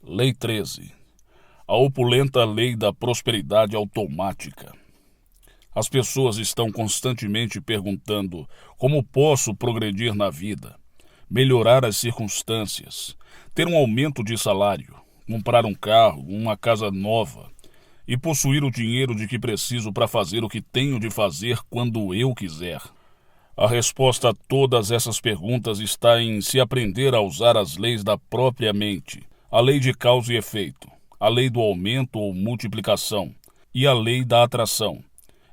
Lei 13. A opulenta lei da prosperidade automática. As pessoas estão constantemente perguntando como posso progredir na vida, melhorar as circunstâncias, ter um aumento de salário, comprar um carro, uma casa nova e possuir o dinheiro de que preciso para fazer o que tenho de fazer quando eu quiser. A resposta a todas essas perguntas está em se aprender a usar as leis da própria mente, a lei de causa e efeito, a lei do aumento ou multiplicação e a lei da atração.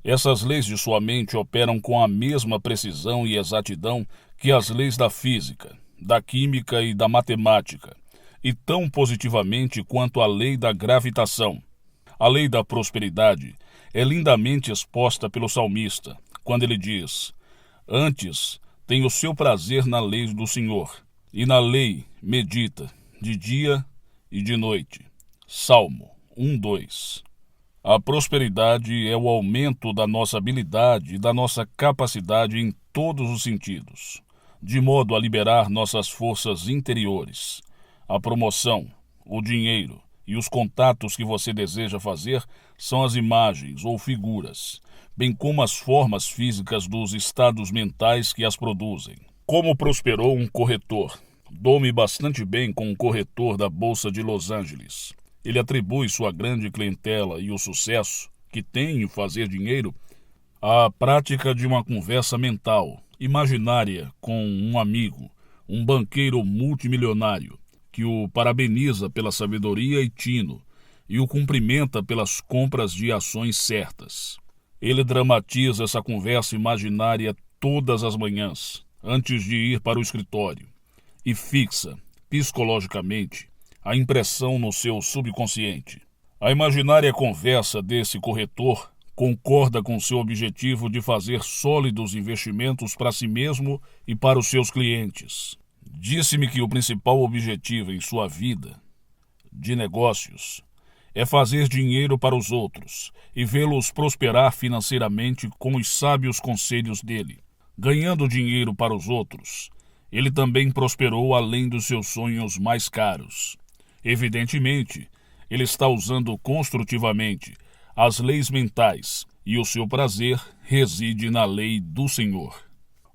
Essas leis de sua mente operam com a mesma precisão e exatidão que as leis da física, da química e da matemática, e tão positivamente quanto a lei da gravitação. A lei da prosperidade é lindamente exposta pelo salmista, quando ele diz: antes tem o seu prazer na lei do Senhor, e na lei medita de dia e de noite. Salmo 1:2. A prosperidade é o aumento da nossa habilidade e da nossa capacidade em todos os sentidos, de modo a liberar nossas forças interiores. A promoção, o dinheiro e os contatos que você deseja fazer são as imagens ou figuras, bem como as formas físicas dos estados mentais que as produzem. Como prosperou um corretor? Dou-me bastante bem com um corretor da Bolsa de Los Angeles. Ele atribui sua grande clientela e o sucesso que tem em fazer dinheiro à prática de uma conversa mental, imaginária, com um amigo, um banqueiro multimilionário, que o parabeniza pela sabedoria e tino e o cumprimenta pelas compras de ações certas. Ele dramatiza essa conversa imaginária todas as manhãs, antes de ir para o escritório, e fixa, psicologicamente, a impressão no seu subconsciente. A imaginária conversa desse corretor concorda com seu objetivo de fazer sólidos investimentos para si mesmo e para os seus clientes. Disse-me que o principal objetivo em sua vida de negócios é fazer dinheiro para os outros e vê-los prosperar financeiramente com os sábios conselhos dele. Ganhando dinheiro para os outros, ele também prosperou além dos seus sonhos mais caros. Evidentemente, ele está usando construtivamente as leis mentais e o seu prazer reside na lei do Senhor.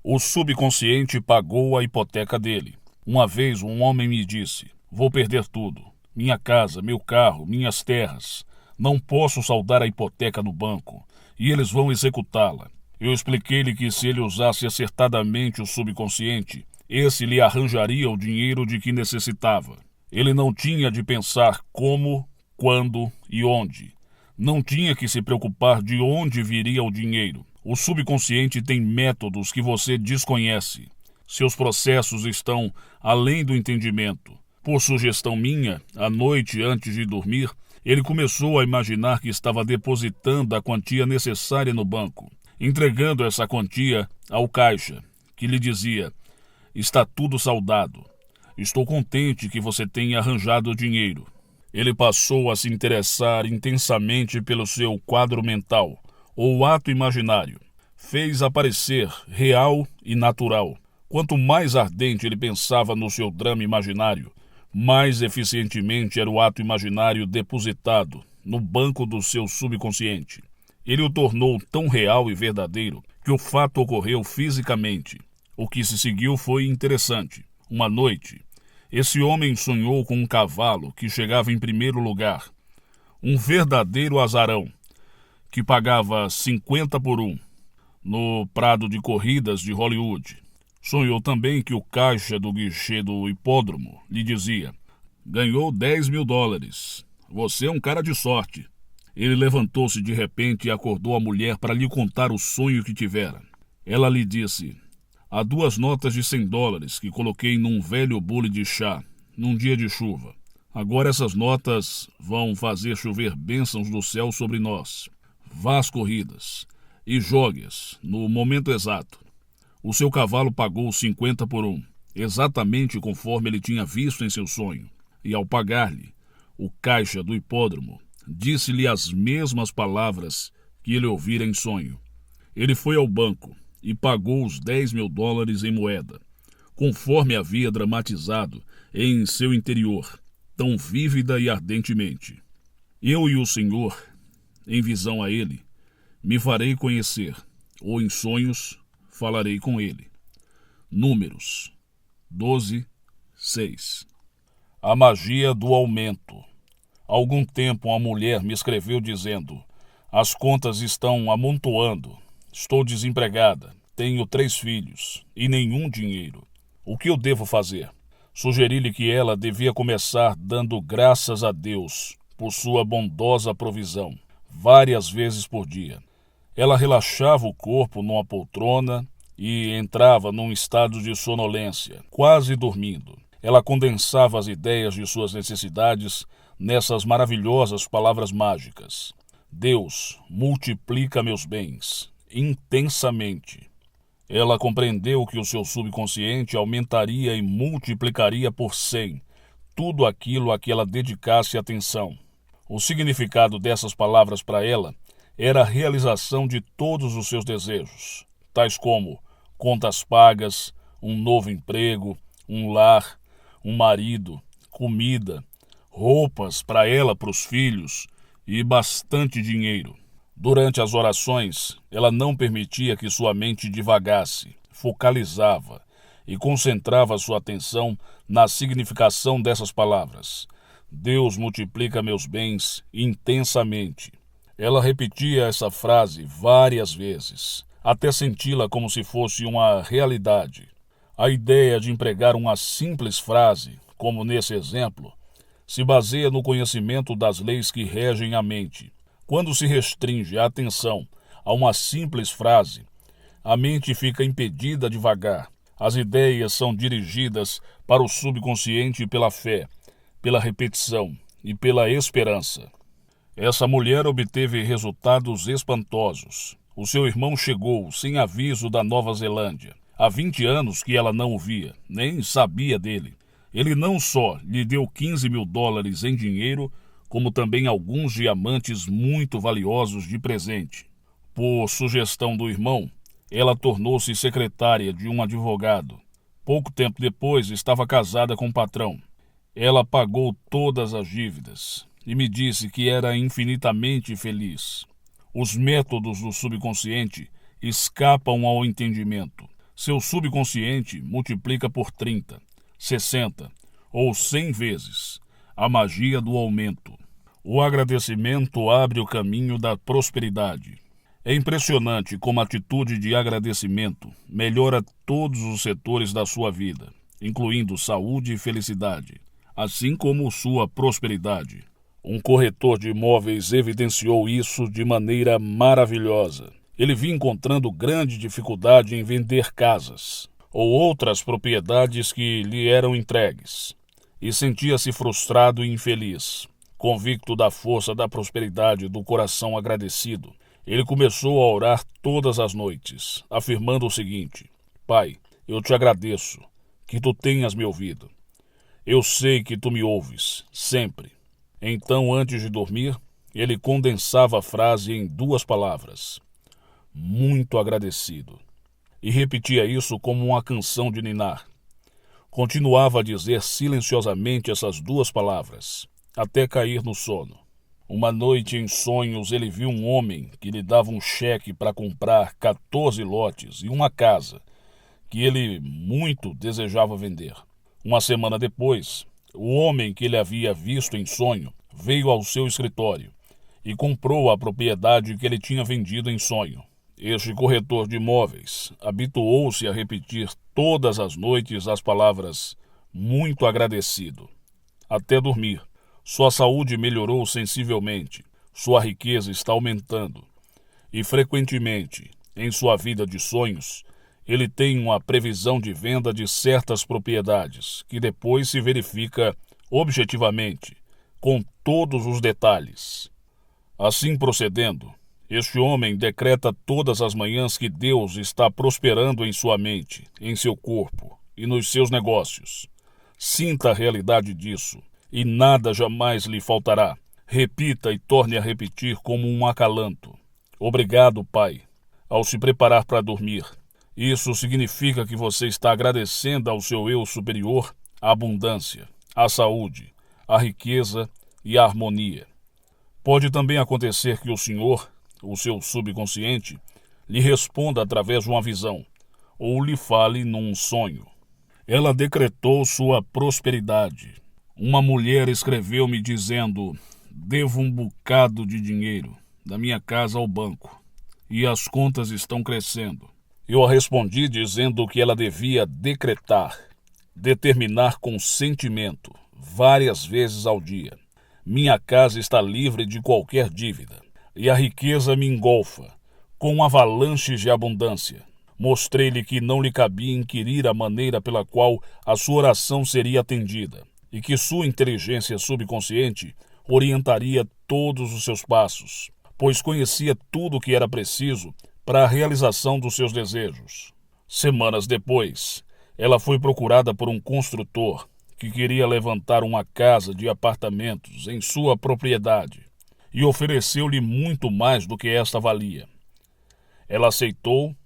O subconsciente pagou a hipoteca dele. Uma vez um homem me disse: vou perder tudo, minha casa, meu carro, minhas terras. Não posso saldar a hipoteca no banco e eles vão executá-la. Eu expliquei-lhe que se ele usasse acertadamente o subconsciente, esse lhe arranjaria o dinheiro de que necessitava. Ele não tinha de pensar como, quando e onde. Não tinha que se preocupar de onde viria o dinheiro. O subconsciente tem métodos que você desconhece. Seus processos estão além do entendimento. Por sugestão minha, à noite antes de dormir, ele começou a imaginar que estava depositando a quantia necessária no banco, entregando essa quantia ao caixa, que lhe dizia: está tudo saldado. Estou contente que você tenha arranjado o dinheiro. Ele passou a se interessar intensamente pelo seu quadro mental, ou ato imaginário. Fez aparecer real e natural. Quanto mais ardente ele pensava no seu drama imaginário, mais eficientemente era o ato imaginário depositado no banco do seu subconsciente. Ele o tornou tão real e verdadeiro que o fato ocorreu fisicamente. O que se seguiu foi interessante. Uma noite, esse homem sonhou com um cavalo que chegava em primeiro lugar. Um verdadeiro azarão, que pagava 50 por um, no prado de corridas de Hollywood. Sonhou também que o caixa do guichê do hipódromo lhe dizia: ganhou $10.000. Você é um cara de sorte. Ele levantou-se de repente e acordou a mulher para lhe contar o sonho que tivera. Ela lhe disse: há 2 notas de $100 que coloquei num velho bule de chá, num dia de chuva. Agora essas notas vão fazer chover bênçãos do céu sobre nós. Vá às corridas e jogue-as no momento exato. O seu cavalo pagou 50 por um, exatamente conforme ele tinha visto em seu sonho. E ao pagar-lhe, o caixa do hipódromo disse-lhe as mesmas palavras que ele ouvira em sonho. Ele foi ao banco e pagou os $10.000 em moeda, conforme havia dramatizado em seu interior. tão vívida e ardentemente. Eu e o Senhor, em visão a ele, me farei conhecer, ou em sonhos falarei com ele. Números 12:6. A magia do aumento. Há algum tempo uma mulher me escreveu dizendo: as contas estão amontoando, estou desempregada, tenho 3 filhos e nenhum dinheiro. O que eu devo fazer? Sugeri-lhe que ela devia começar dando graças a Deus por sua bondosa provisão, várias vezes por dia. Ela relaxava o corpo numa poltrona e entrava num estado de sonolência, quase dormindo. Ela condensava as ideias de suas necessidades nessas maravilhosas palavras mágicas: Deus, multiplica meus bens, intensamente. Ela compreendeu que o seu subconsciente aumentaria e multiplicaria por 100 tudo aquilo a que ela dedicasse atenção. O significado dessas palavras para ela era a realização de todos os seus desejos, tais como contas pagas, um novo emprego, um lar, um marido, comida, roupas para ela, para os filhos e bastante dinheiro. Durante as orações, ela não permitia que sua mente divagasse, focalizava e concentrava sua atenção na significação dessas palavras. Deus multiplica meus bens intensamente. Ela repetia essa frase várias vezes, até senti-la como se fosse uma realidade. A ideia de empregar uma simples frase, como nesse exemplo, se baseia no conhecimento das leis que regem a mente. Quando se restringe a atenção a uma simples frase, a mente fica impedida de vagar. As ideias são dirigidas para o subconsciente pela fé, pela repetição e pela esperança. Essa mulher obteve resultados espantosos. O seu irmão chegou sem aviso da Nova Zelândia. Há 20 anos que ela não o via, nem sabia dele. Ele não só lhe deu $15 mil em dinheiro, como também alguns diamantes muito valiosos de presente. Por sugestão do irmão, ela tornou-se secretária de um advogado. Pouco tempo depois, estava casada com o patrão. Ela pagou todas as dívidas e me disse que era infinitamente feliz. Os métodos do subconsciente escapam ao entendimento. Seu subconsciente multiplica por 30, 60 ou 100 vezes. A magia do aumento. O agradecimento abre o caminho da prosperidade. É impressionante como a atitude de agradecimento melhora todos os setores da sua vida, incluindo saúde e felicidade, assim como sua prosperidade. Um corretor de imóveis evidenciou isso de maneira maravilhosa. Ele vinha encontrando grande dificuldade em vender casas ou outras propriedades que lhe eram entregues, e sentia-se frustrado e infeliz. Convicto da força da prosperidade do coração agradecido, ele começou a orar todas as noites, afirmando o seguinte: Pai, eu te agradeço que tu tenhas me ouvido. Eu sei que tu me ouves, sempre. Então, antes de dormir, ele condensava a frase em 2 palavras: muito agradecido. E repetia isso como uma canção de ninar. Continuava a dizer silenciosamente essas 2 palavras, até cair no sono. Uma noite em sonhos ele viu um homem que lhe dava um cheque para comprar 14 lotes e uma casa que ele muito desejava vender. Uma semana depois, o homem que ele havia visto em sonho veio ao seu escritório e comprou a propriedade que ele tinha vendido em sonho. Este corretor de imóveis habituou-se a repetir todas as noites as palavras muito agradecido, até dormir. Sua saúde melhorou sensivelmente, sua riqueza está aumentando e, frequentemente, em sua vida de sonhos, ele tem uma previsão de venda de certas propriedades, que depois se verifica objetivamente, com todos os detalhes. Assim procedendo, este homem decreta todas as manhãs que Deus está prosperando em sua mente, em seu corpo e nos seus negócios. Sinta a realidade disso, e nada jamais lhe faltará. Repita e torne a repetir como um acalanto. Obrigado, Pai. Ao se preparar para dormir, isso significa que você está agradecendo ao seu eu superior a abundância, a saúde, a riqueza e a harmonia. Pode também acontecer que o Senhor, o seu subconsciente, lhe responda através de uma visão, ou lhe fale num sonho. Ela decretou sua prosperidade. Uma mulher escreveu-me dizendo: devo um bocado de dinheiro da minha casa ao banco, e as contas estão crescendo. Eu respondi dizendo que ela devia decretar, determinar com sentimento, várias vezes ao dia: minha casa está livre de qualquer dívida, e a riqueza me engolfa, com avalanches de abundância. Mostrei-lhe que não lhe cabia inquirir a maneira pela qual a sua oração seria atendida, e que sua inteligência subconsciente orientaria todos os seus passos, pois conhecia tudo o que era preciso para a realização dos seus desejos. Semanas depois, ela foi procurada por um construtor que queria levantar uma casa de apartamentos em sua propriedade e ofereceu-lhe muito mais do que esta valia. Ela aceitou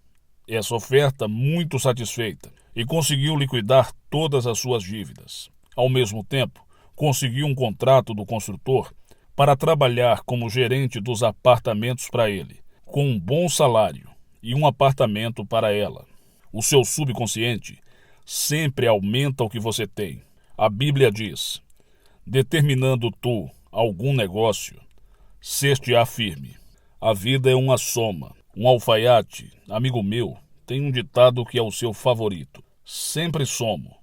essa oferta muito satisfeita e conseguiu liquidar todas as suas dívidas. Ao mesmo tempo, conseguiu um contrato do construtor para trabalhar como gerente dos apartamentos para ele, com um bom salário e um apartamento para ela. O seu subconsciente sempre aumenta o que você tem. A Bíblia diz: determinando tu algum negócio, ser-te-á firme. A vida é uma soma. Um alfaiate, amigo meu, tem um ditado que é o seu favorito: sempre somo,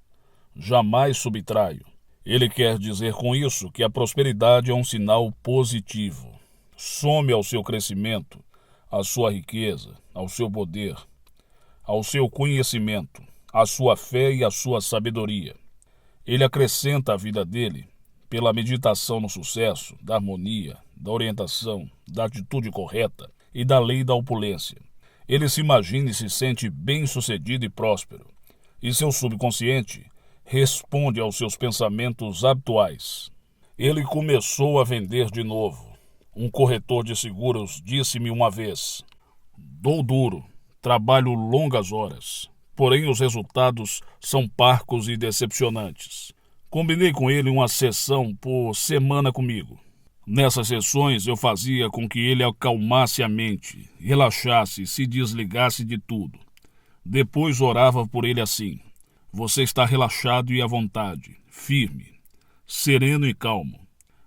jamais subtraio. Ele quer dizer com isso que a prosperidade é um sinal positivo. Some ao seu crescimento, à sua riqueza, ao seu poder, ao seu conhecimento, à sua fé e à sua sabedoria. Ele acrescenta à vida dele pela meditação no sucesso, da harmonia, da orientação, da atitude correta e da lei da opulência. Ele se imagina e se sente bem-sucedido e próspero, e seu subconsciente responde aos seus pensamentos habituais. Ele começou a vender de novo. Um corretor de seguros disse-me uma vez: dou duro, trabalho longas horas, porém os resultados são parcos e decepcionantes. Combinei com ele uma sessão por semana comigo. Nessas sessões eu fazia com que ele acalmasse a mente, relaxasse e se desligasse de tudo. Depois orava por ele assim: você está relaxado e à vontade, firme, sereno e calmo.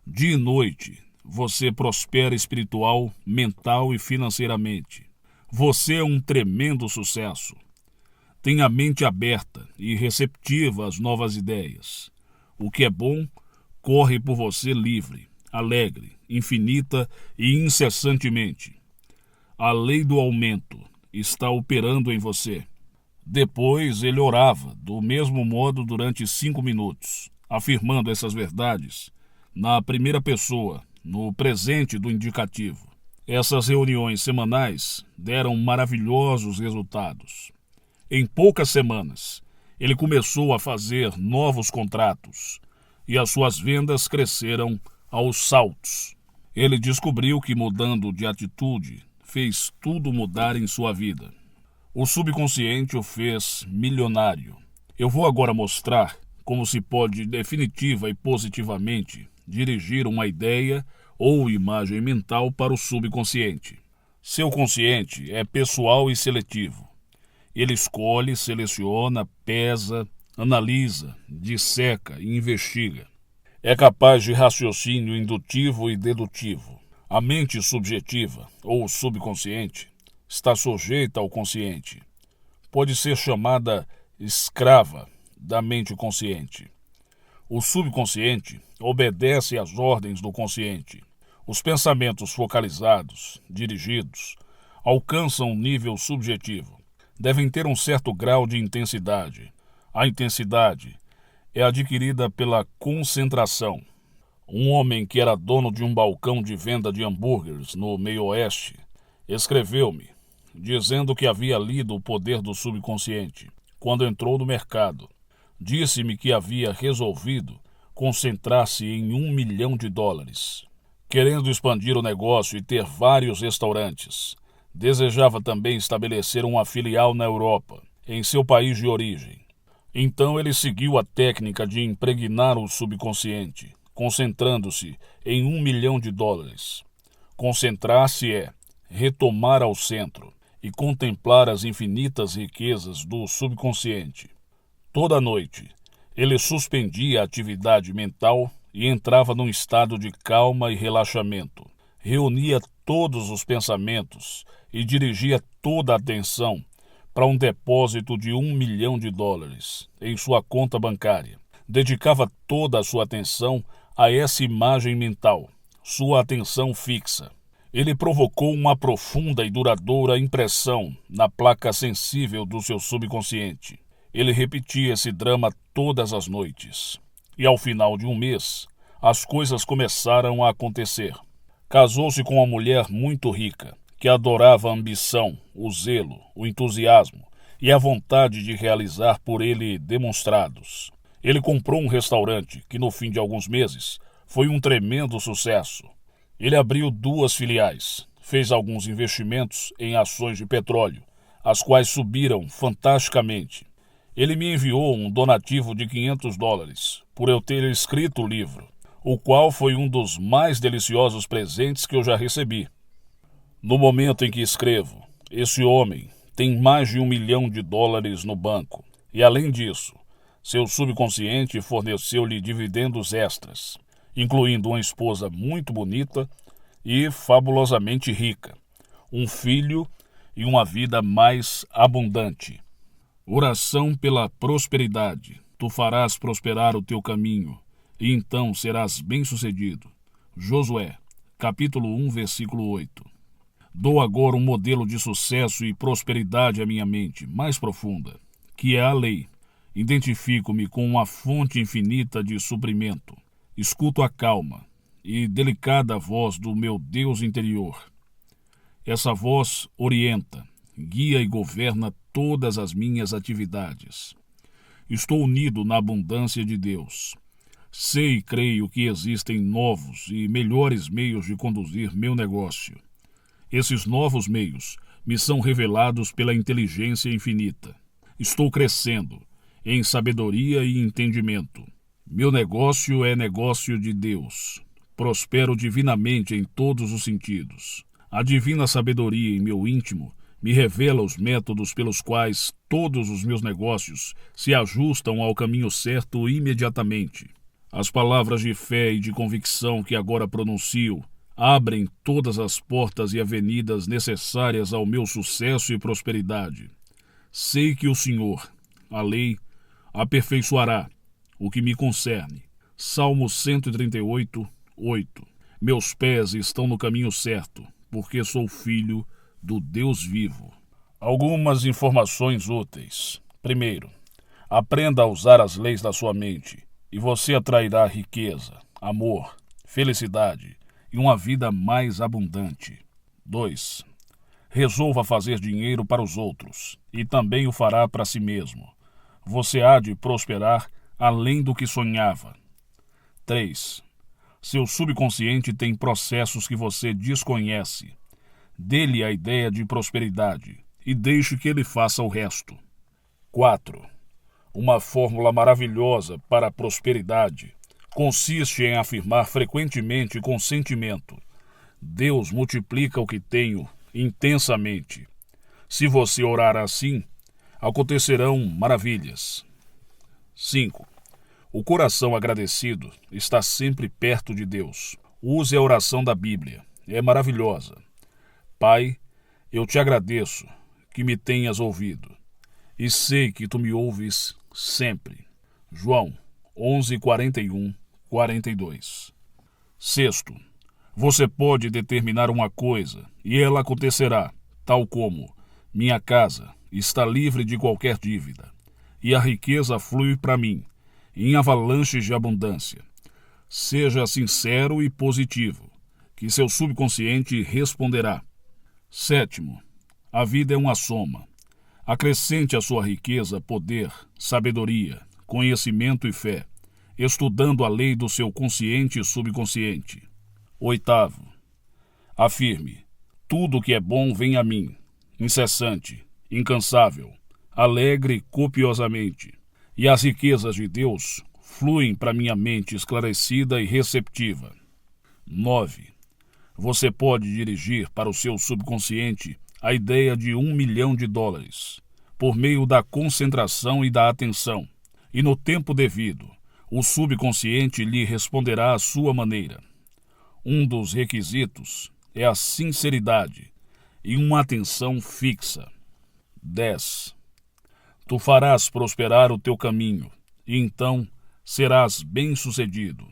Dia e noite, você prospera espiritual, mental e financeiramente. Você é um tremendo sucesso. Tem a mente aberta e receptiva às novas ideias. O que é bom corre por você livre, alegre, infinita e incessantemente. A lei do aumento está operando em você. Depois ele orava do mesmo modo durante 5 minutos, afirmando essas verdades na primeira pessoa, no presente do indicativo. Essas reuniões semanais deram maravilhosos resultados. Em poucas semanas, ele começou a fazer novos contratos e as suas vendas cresceram aos saltos. Ele descobriu que, mudando de atitude, fez tudo mudar em sua vida. O subconsciente o fez milionário. Eu vou agora mostrar como se pode definitiva e positivamente dirigir uma ideia ou imagem mental para o subconsciente. Seu consciente é pessoal e seletivo. Ele escolhe, seleciona, pesa, analisa, disseca e investiga. É capaz de raciocínio indutivo e dedutivo. A mente subjetiva, ou subconsciente, está sujeita ao consciente. Pode ser chamada escrava da mente consciente. O subconsciente obedece às ordens do consciente. Os pensamentos focalizados, dirigidos, alcançam um nível subjetivo. Devem ter um certo grau de intensidade. A intensidade é adquirida pela concentração. Um homem que era dono de um balcão de venda de hambúrgueres no meio-oeste escreveu-me, dizendo que havia lido O Poder do Subconsciente quando entrou no mercado. Disse-me que havia resolvido concentrar-se em $1 milhão, querendo expandir o negócio e ter vários restaurantes. Desejava também estabelecer uma filial na Europa, em seu país de origem. Então ele seguiu a técnica de impregnar o subconsciente concentrando-se em $1 milhão. Concentrar-se é retomar ao centro e contemplar as infinitas riquezas do subconsciente. Toda noite, ele suspendia a atividade mental e entrava num estado de calma e relaxamento. Reunia todos os pensamentos e dirigia toda a atenção para um depósito de $1 milhão em sua conta bancária. Dedicava toda a sua atenção a essa imagem mental, sua atenção fixa. Ele provocou uma profunda e duradoura impressão na placa sensível do seu subconsciente. Ele repetia esse drama todas as noites. E ao final de um mês, as coisas começaram a acontecer. Casou-se com uma mulher muito rica, que adorava a ambição, o zelo, o entusiasmo e a vontade de realizar por ele demonstrados. Ele comprou um restaurante que, no fim de alguns meses, foi um tremendo sucesso. Ele abriu 2 filiais, fez alguns investimentos em ações de petróleo, as quais subiram fantasticamente. Ele me enviou um donativo de $500 por eu ter escrito o livro, o qual foi um dos mais deliciosos presentes que eu já recebi. No momento em que escrevo, esse homem tem mais de $1 milhão no banco e, além disso, seu subconsciente forneceu-lhe dividendos extras, incluindo uma esposa muito bonita e fabulosamente rica, um filho e uma vida mais abundante. Oração pela prosperidade. Tu farás prosperar o teu caminho, e então serás bem-sucedido. Josué, capítulo 1, versículo 8. Dou agora um modelo de sucesso e prosperidade à minha mente mais profunda, que é a lei. Identifico-me com uma fonte infinita de suprimento. Escuto a calma e delicada voz do meu Deus interior. Essa voz orienta, guia e governa todas as minhas atividades. Estou unido na abundância de Deus. Sei e creio que existem novos e melhores meios de conduzir meu negócio. Esses novos meios me são revelados pela inteligência infinita. Estou crescendo em sabedoria e entendimento. Meu negócio é negócio de Deus. Prospero divinamente em todos os sentidos. A divina sabedoria em meu íntimo me revela os métodos pelos quais todos os meus negócios se ajustam ao caminho certo imediatamente. As palavras de fé e de convicção que agora pronuncio abrem todas as portas e avenidas necessárias ao meu sucesso e prosperidade. Sei que o Senhor, a lei, aperfeiçoará o que me concerne. Salmo 138, 8. Meus pés estão no caminho certo, porque sou filho do Deus vivo. Algumas informações úteis. Primeiro, aprenda a usar as leis da sua mente, e você atrairá riqueza, amor, felicidade e uma vida mais abundante. 2. Resolva fazer dinheiro para os outros, e também o fará para si mesmo. Você há de prosperar além do que sonhava. 3. Seu subconsciente tem processos que você desconhece. Dê-lhe a ideia de prosperidade e deixe que ele faça o resto. 4. Uma fórmula maravilhosa para a prosperidade consiste em afirmar frequentemente com sentimento: Deus multiplica o que tenho intensamente. Se você orar assim, acontecerão maravilhas. 5. O coração agradecido está sempre perto de Deus. Use a oração da Bíblia. É maravilhosa. Pai, eu te agradeço que me tenhas ouvido, e sei que tu me ouves sempre. João 11:41-42. 6. Você pode determinar uma coisa, e ela acontecerá, tal como: minha casa está livre de qualquer dívida, e a riqueza flui para mim, em avalanches de abundância. Seja sincero e positivo, que seu subconsciente responderá. 7. A vida é uma soma. Acrescente à sua riqueza poder, sabedoria, conhecimento e fé, estudando a lei do seu consciente e subconsciente. 8. Afirme: tudo que é bom vem a mim, incessante, incansável, alegre copiosamente, e as riquezas de Deus fluem para minha mente esclarecida e receptiva. 9. Você pode dirigir para o seu subconsciente a ideia de $1 milhão por meio da concentração e da atenção, e no tempo devido, o subconsciente lhe responderá à sua maneira. Um dos requisitos é a sinceridade e uma atenção fixa. 10. Tu farás prosperar o teu caminho, e então serás bem-sucedido.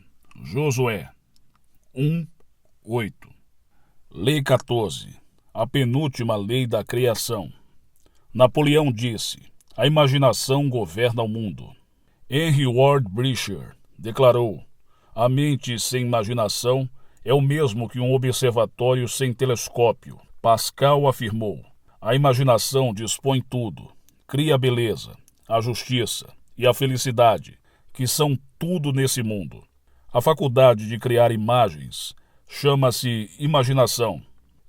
Josué 1:8. Lei 14. A penúltima lei da criação. Napoleão disse: a imaginação governa o mundo. Henry Ward Beecher declarou: a mente sem imaginação é o mesmo que um observatório sem telescópio. Pascal afirmou: a imaginação dispõe tudo, cria a beleza, a justiça e a felicidade, que são tudo nesse mundo. A faculdade de criar imagens chama-se imaginação.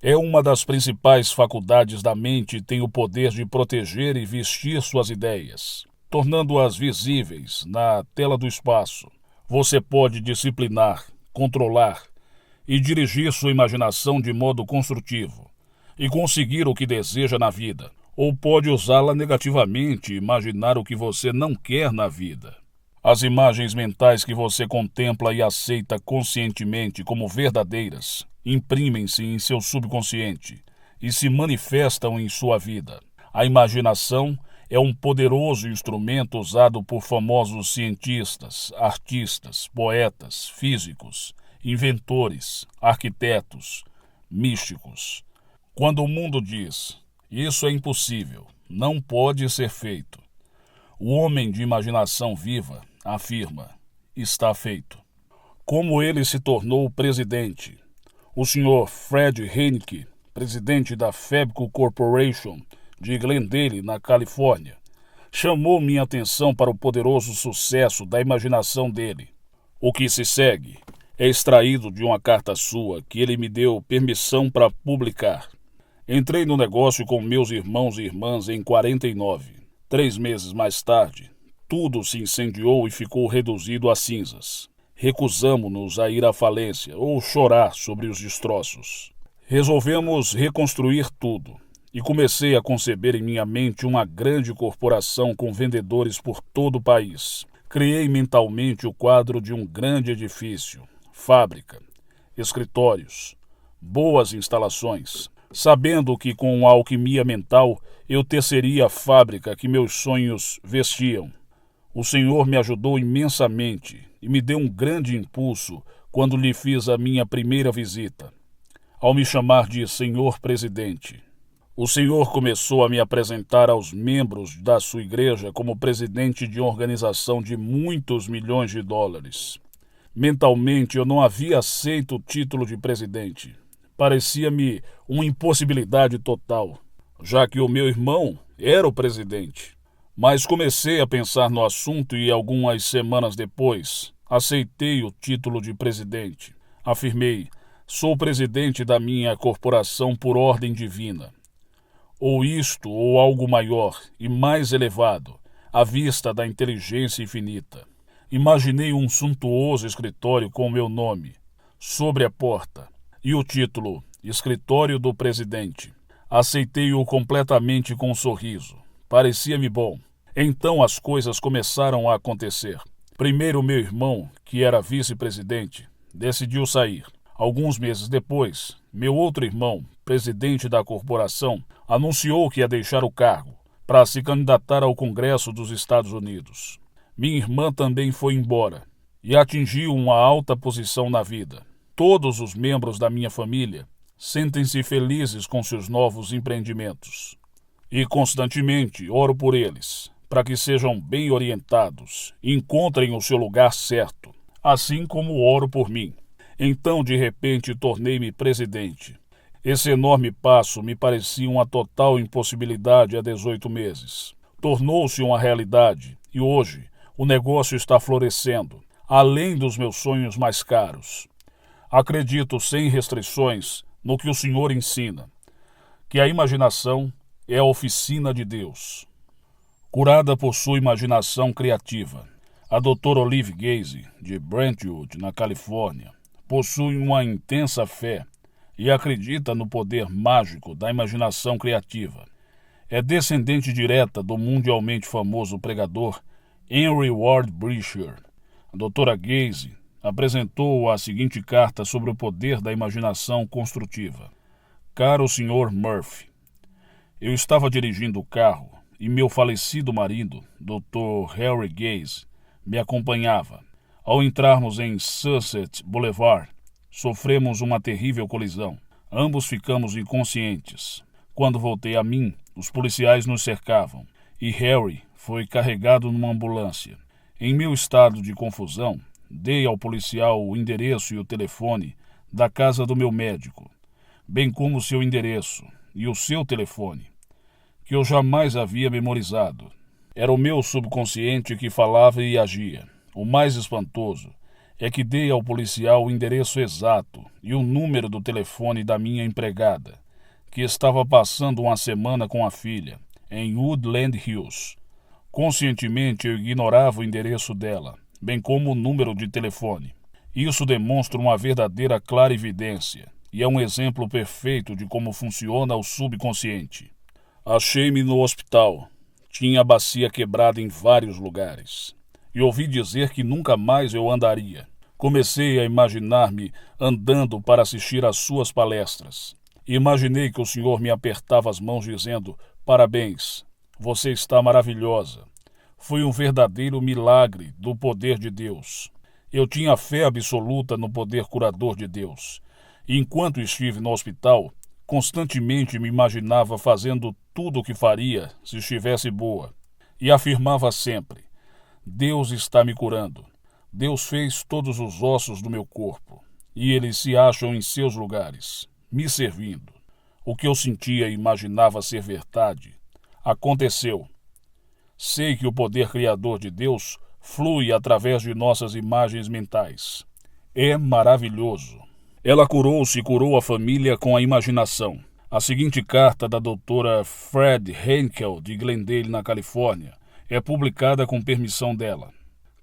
É uma das principais faculdades da mente e tem o poder de proteger e vestir suas ideias, tornando-as visíveis na tela do espaço. Você pode disciplinar, controlar e dirigir sua imaginação de modo construtivo e conseguir o que deseja na vida, ou pode usá-la negativamente e imaginar o que você não quer na vida. As imagens mentais que você contempla e aceita conscientemente como verdadeiras imprimem-se em seu subconsciente e se manifestam em sua vida. A imaginação é um poderoso instrumento usado por famosos cientistas, artistas, poetas, físicos, inventores, arquitetos, místicos. Quando o mundo diz: isso é impossível, não pode ser feito, o homem de imaginação viva afirma: está feito. Como ele se tornou presidente? O Sr. Fred Heineken, presidente da Fabco Corporation de Glendale, na Califórnia, chamou minha atenção para o poderoso sucesso da imaginação dele. O que se segue é extraído de uma carta sua que ele me deu permissão para publicar. Entrei no negócio com meus irmãos e irmãs em 49. 3 meses mais tarde, tudo se incendiou e ficou reduzido a cinzas. Recusamo-nos a ir à falência ou chorar sobre os destroços. Resolvemos reconstruir tudo e comecei a conceber em minha mente uma grande corporação com vendedores por todo o país. Criei mentalmente o quadro de um grande edifício, fábrica, escritórios, boas instalações, sabendo que com a alquimia mental eu teceria a fábrica que meus sonhos vestiam. O Senhor me ajudou imensamente e me deu um grande impulso quando lhe fiz a minha primeira visita, ao me chamar de Senhor Presidente. O Senhor começou a me apresentar aos membros da sua igreja como presidente de uma organização de muitos milhões de dólares. Mentalmente eu não havia aceito o título de presidente. Parecia-me uma impossibilidade total, já que o meu irmão era o presidente. Mas comecei a pensar no assunto e algumas semanas depois aceitei o título de presidente. Afirmei: sou presidente da minha corporação por ordem divina. Ou isto ou algo maior e mais elevado, à vista da inteligência infinita. Imaginei um suntuoso escritório com meu nome sobre a porta e o título Escritório do Presidente. Aceitei-o completamente com um sorriso. Parecia-me bom. Então as coisas começaram a acontecer. Primeiro meu irmão, que era vice-presidente, decidiu sair. Alguns meses depois, meu outro irmão, presidente da corporação, anunciou que ia deixar o cargo para se candidatar ao Congresso dos Estados Unidos. Minha irmã também foi embora e atingiu uma alta posição na vida. Todos os membros da minha família sentem-se felizes com seus novos empreendimentos. E constantemente oro por eles, para que sejam bem orientados e encontrem o seu lugar certo, assim como oro por mim. Então, de repente, tornei-me presidente. Esse enorme passo me parecia uma total impossibilidade há 18 meses. Tornou-se uma realidade e hoje o negócio está florescendo, além dos meus sonhos mais caros. Acredito sem restrições no que o Senhor ensina, que a imaginação é a oficina de Deus. Curada por sua imaginação criativa, A doutora Olive Gaze, de Brentwood, na Califórnia, possui uma intensa fé e acredita no poder mágico da imaginação criativa. É descendente direta do mundialmente famoso pregador Henry Ward Beecher. A doutora Gaze apresentou a seguinte carta sobre o poder da imaginação construtiva. Caro Sr. Murphy, eu estava dirigindo o carro e meu falecido marido, Dr. Harry Gaze, me acompanhava. Ao entrarmos em Sunset Boulevard, sofremos uma terrível colisão. Ambos ficamos inconscientes. Quando voltei a mim, os policiais nos cercavam e Harry foi carregado numa ambulância. Em meu estado de confusão, dei ao policial o endereço e o telefone da casa do meu médico, bem como o seu endereço e o seu telefone, que eu jamais havia memorizado. Era o meu subconsciente que falava e agia. O mais espantoso é que dei ao policial o endereço exato e o número do telefone da minha empregada, que estava passando uma semana com a filha, em Woodland Hills. Conscientemente eu ignorava o endereço dela, bem como o número de telefone. Isso demonstra uma verdadeira clarividência e é um exemplo perfeito de como funciona o subconsciente. Achei-me no hospital. Tinha a bacia quebrada em vários lugares. E ouvi dizer que nunca mais eu andaria. Comecei a imaginar-me andando para assistir às suas palestras. Imaginei que o senhor me apertava as mãos dizendo: parabéns, você está maravilhosa. Foi um verdadeiro milagre do poder de Deus. Eu tinha fé absoluta no poder curador de Deus. E enquanto estive no hospital, constantemente me imaginava fazendo tudo o que faria se estivesse boa. E afirmava sempre: Deus está me curando. Deus fez todos os ossos do meu corpo, e eles se acham em seus lugares, me servindo. O que eu sentia e imaginava ser verdade aconteceu. Sei que o poder criador de Deus flui através de nossas imagens mentais. É maravilhoso. Ela curou-se e curou a família com a imaginação. A seguinte carta da doutora Fred Henkel, de Glendale, na Califórnia, é publicada com permissão dela.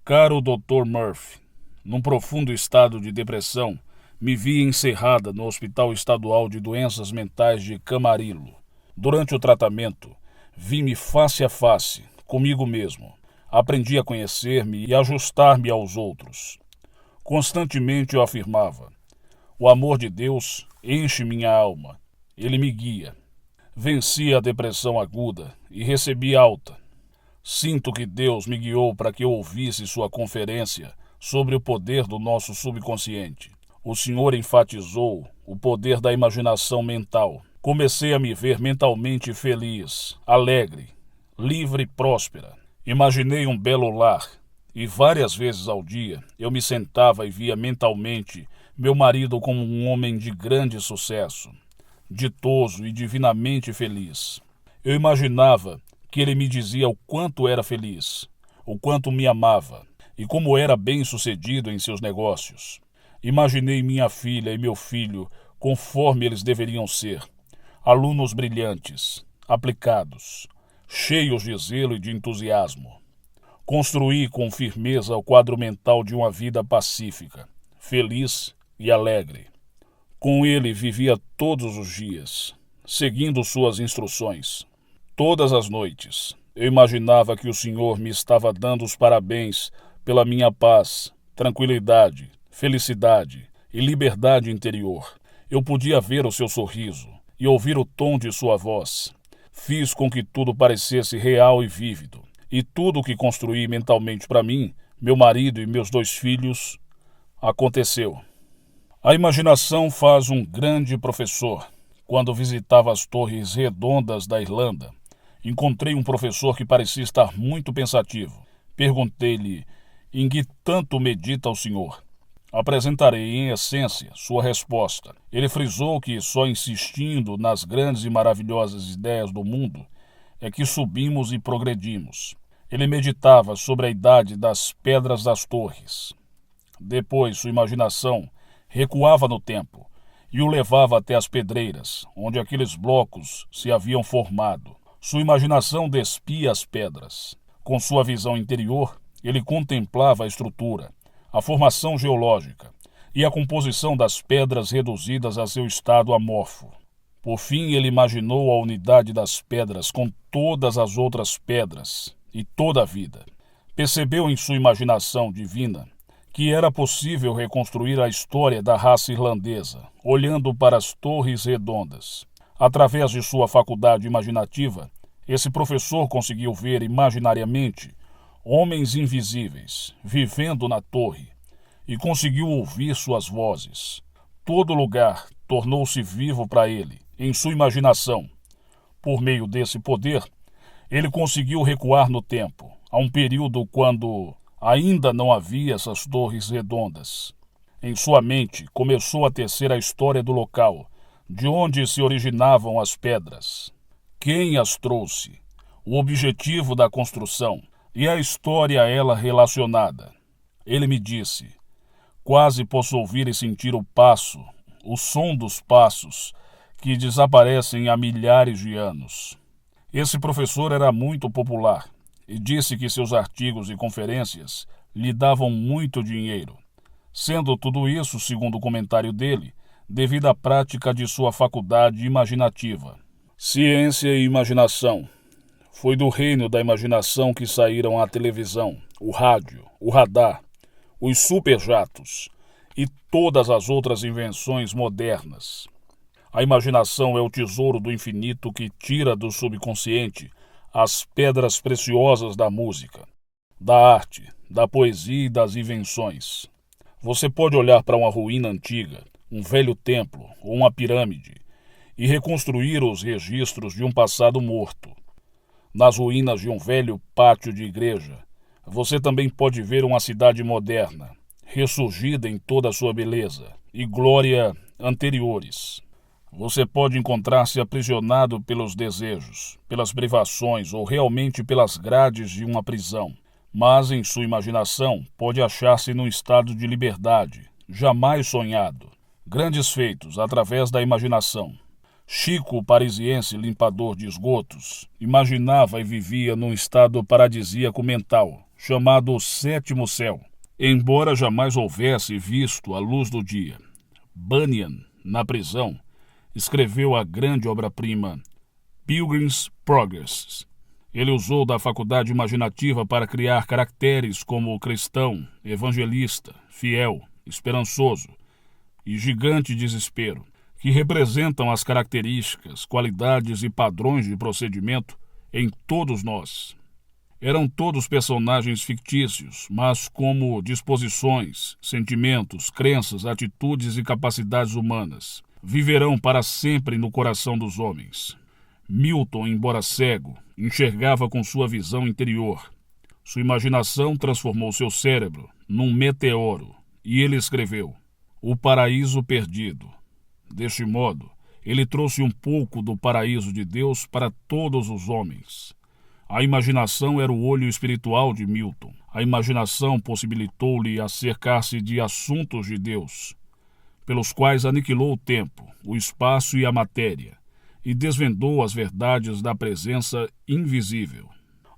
Caro Dr. Murphy, num profundo estado de depressão, me vi encerrada no Hospital Estadual de Doenças Mentais de Camarillo. Durante o tratamento, vi-me face a face, comigo mesmo. Aprendi a conhecer-me e ajustar-me aos outros. Constantemente eu afirmava: o amor de Deus enche minha alma. Ele me guia. Venci a depressão aguda e recebi alta. Sinto que Deus me guiou para que eu ouvisse sua conferência sobre o poder do nosso subconsciente. O Senhor enfatizou o poder da imaginação mental. Comecei a me ver mentalmente feliz, alegre, livre e próspera. Imaginei um belo lar e várias vezes ao dia eu me sentava e via mentalmente meu marido como um homem de grande sucesso, ditoso e divinamente feliz. Eu imaginava que ele me dizia o quanto era feliz, o quanto me amava e como era bem-sucedido em seus negócios. Imaginei minha filha e meu filho conforme eles deveriam ser, alunos brilhantes, aplicados, cheios de zelo e de entusiasmo. Construí com firmeza o quadro mental de uma vida pacífica, feliz e alegre. Com ele vivia todos os dias, seguindo suas instruções. Todas as noites, eu imaginava que o Senhor me estava dando os parabéns pela minha paz, tranquilidade, felicidade e liberdade interior. Eu podia ver o seu sorriso e ouvir o tom de sua voz. Fiz com que tudo parecesse real e vívido. E tudo o que construí mentalmente para mim, meu marido e meus 2 filhos, aconteceu. A imaginação faz um grande professor. Quando visitava as Torres Redondas da Irlanda, encontrei um professor que parecia estar muito pensativo. Perguntei-lhe: em que tanto medita o senhor? Apresentarei, em essência, sua resposta. Ele frisou que só insistindo nas grandes e maravilhosas ideias do mundo é que subimos e progredimos. Ele meditava sobre a idade das pedras das torres. Depois, sua imaginação recuava no tempo e o levava até as pedreiras, onde aqueles blocos se haviam formado. Sua imaginação despia as pedras. Com sua visão interior, Ele contemplava a estrutura, a formação geológica e a composição das pedras reduzidas a seu estado amorfo. Por fim, ele imaginou a unidade das pedras com todas as outras pedras e toda a vida. Percebeu em sua imaginação divina que era possível reconstruir a história da raça irlandesa, olhando para as torres redondas. Através de sua faculdade imaginativa, esse professor conseguiu ver imaginariamente homens invisíveis vivendo na torre e conseguiu ouvir suas vozes. Todo lugar tornou-se vivo para ele, em sua imaginação. Por meio desse poder, ele conseguiu recuar no tempo, a um período quando ainda não havia essas torres redondas. Em sua mente começou a tecer a história do local, de onde se originavam as pedras, quem as trouxe, o objetivo da construção e a história a ela relacionada. Ele me disse: quase posso ouvir e sentir o passo, o som dos passos, que desaparecem há milhares de anos. Esse professor era muito popular e disse que seus artigos e conferências lhe davam muito dinheiro, sendo tudo isso, segundo o comentário dele, devido à prática de sua faculdade imaginativa. Ciência e imaginação. Foi do reino da imaginação que saíram a televisão, o rádio, o radar, os superjatos e todas as outras invenções modernas. A imaginação é o tesouro do infinito que tira do subconsciente as pedras preciosas da música, da arte, da poesia e das invenções. Você pode olhar para uma ruína antiga, um velho templo ou uma pirâmide e reconstruir os registros de um passado morto. Nas ruínas de um velho pátio de igreja, você também pode ver uma cidade moderna, ressurgida em toda a sua beleza e glória anteriores. Você pode encontrar-se aprisionado pelos desejos, pelas privações ou realmente pelas grades de uma prisão, mas em sua imaginação pode achar-se num estado de liberdade, jamais sonhado. Grandes feitos através da imaginação. Chico, o parisiense limpador de esgotos, imaginava e vivia num estado paradisíaco mental, chamado o sétimo céu, embora jamais houvesse visto a luz do dia. Bunyan, na prisão, escreveu a grande obra-prima Pilgrim's Progress. Ele usou da faculdade imaginativa para criar caracteres como cristão, evangelista, fiel, esperançoso e gigante desespero, que representam as características, qualidades e padrões de procedimento em todos nós. Eram todos personagens fictícios, mas como disposições, sentimentos, crenças, atitudes e capacidades humanas. Viverão para sempre no coração dos homens. Milton, embora cego, enxergava com sua visão interior. Sua imaginação transformou seu cérebro num meteoro e ele escreveu O Paraíso Perdido. Deste modo, ele trouxe um pouco do paraíso de Deus para todos os homens. A imaginação era o olho espiritual de Milton. A imaginação possibilitou-lhe acercar-se de assuntos de Deus, pelos quais aniquilou o tempo, o espaço e a matéria, e desvendou as verdades da presença invisível.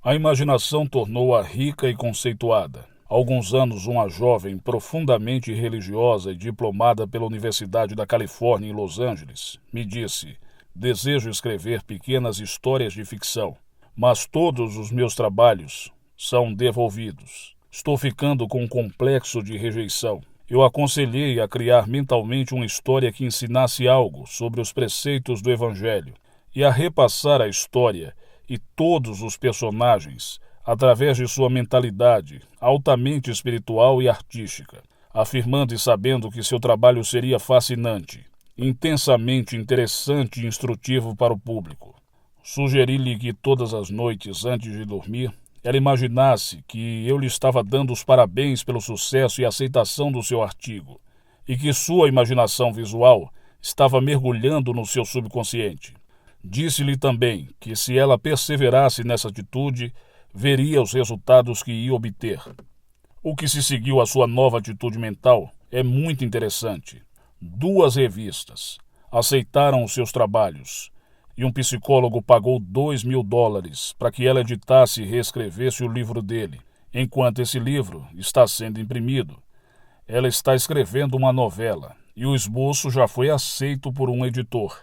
A imaginação tornou-a rica e conceituada. Há alguns anos, uma jovem profundamente religiosa e diplomada pela Universidade da Califórnia em Los Angeles me disse: desejo escrever pequenas histórias de ficção, mas todos os meus trabalhos são devolvidos. Estou ficando com um complexo de rejeição. Eu aconselhei a criar mentalmente uma história que ensinasse algo sobre os preceitos do Evangelho e a repassar a história e todos os personagens através de sua mentalidade altamente espiritual e artística, afirmando e sabendo que seu trabalho seria fascinante, intensamente interessante e instrutivo para o público. Sugeri-lhe que todas as noites antes de dormir, ela imaginasse que eu lhe estava dando os parabéns pelo sucesso e aceitação do seu artigo, e que sua imaginação visual estava mergulhando no seu subconsciente. Disse-lhe também que se ela perseverasse nessa atitude, veria os resultados que ia obter. O que se seguiu à sua nova atitude mental é muito interessante. 2 revistas aceitaram os seus trabalhos, e um psicólogo pagou $2.000 para que ela editasse e reescrevesse o livro dele, Enquanto esse livro está sendo imprimido, ela está escrevendo uma novela e o esboço já foi aceito por um editor.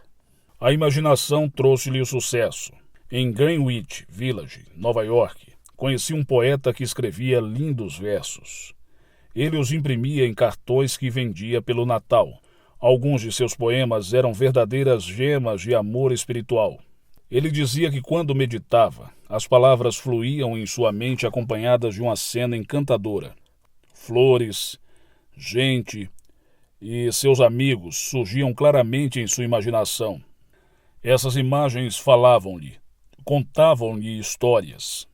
A imaginação trouxe-lhe o sucesso. Em Greenwich Village, Nova York, conheci um poeta que escrevia lindos versos. Ele os imprimia em cartões que vendia pelo Natal. Alguns de seus poemas eram verdadeiras gemas de amor espiritual. Ele dizia que quando meditava, as palavras fluíam em sua mente acompanhadas de uma cena encantadora. Flores, gente e seus amigos surgiam claramente em sua imaginação. Essas imagens falavam-lhe, contavam-lhe histórias.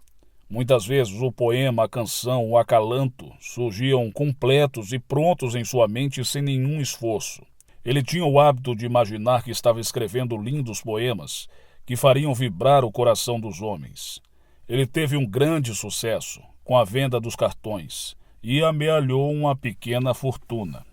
Muitas vezes o poema, a canção, o acalanto surgiam completos e prontos em sua mente sem nenhum esforço. Ele tinha o hábito de imaginar que estava escrevendo lindos poemas que fariam vibrar o coração dos homens. Ele teve um grande sucesso com a venda dos cartões e amealhou uma pequena fortuna.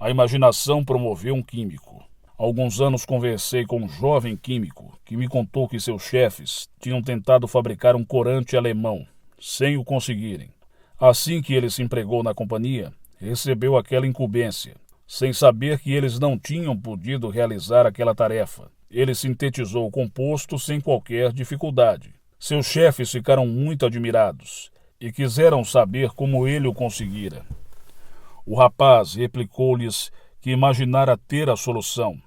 A imaginação promoveu um químico. Há alguns anos conversei com um jovem químico que me contou que seus chefes tinham tentado fabricar um corante alemão, sem o conseguirem. Assim que ele se empregou na companhia, recebeu aquela incumbência, sem saber que eles não tinham podido realizar aquela tarefa. Ele sintetizou o composto sem qualquer dificuldade. Seus chefes ficaram muito admirados e quiseram saber como ele o conseguira. O rapaz replicou-lhes que imaginara ter a solução.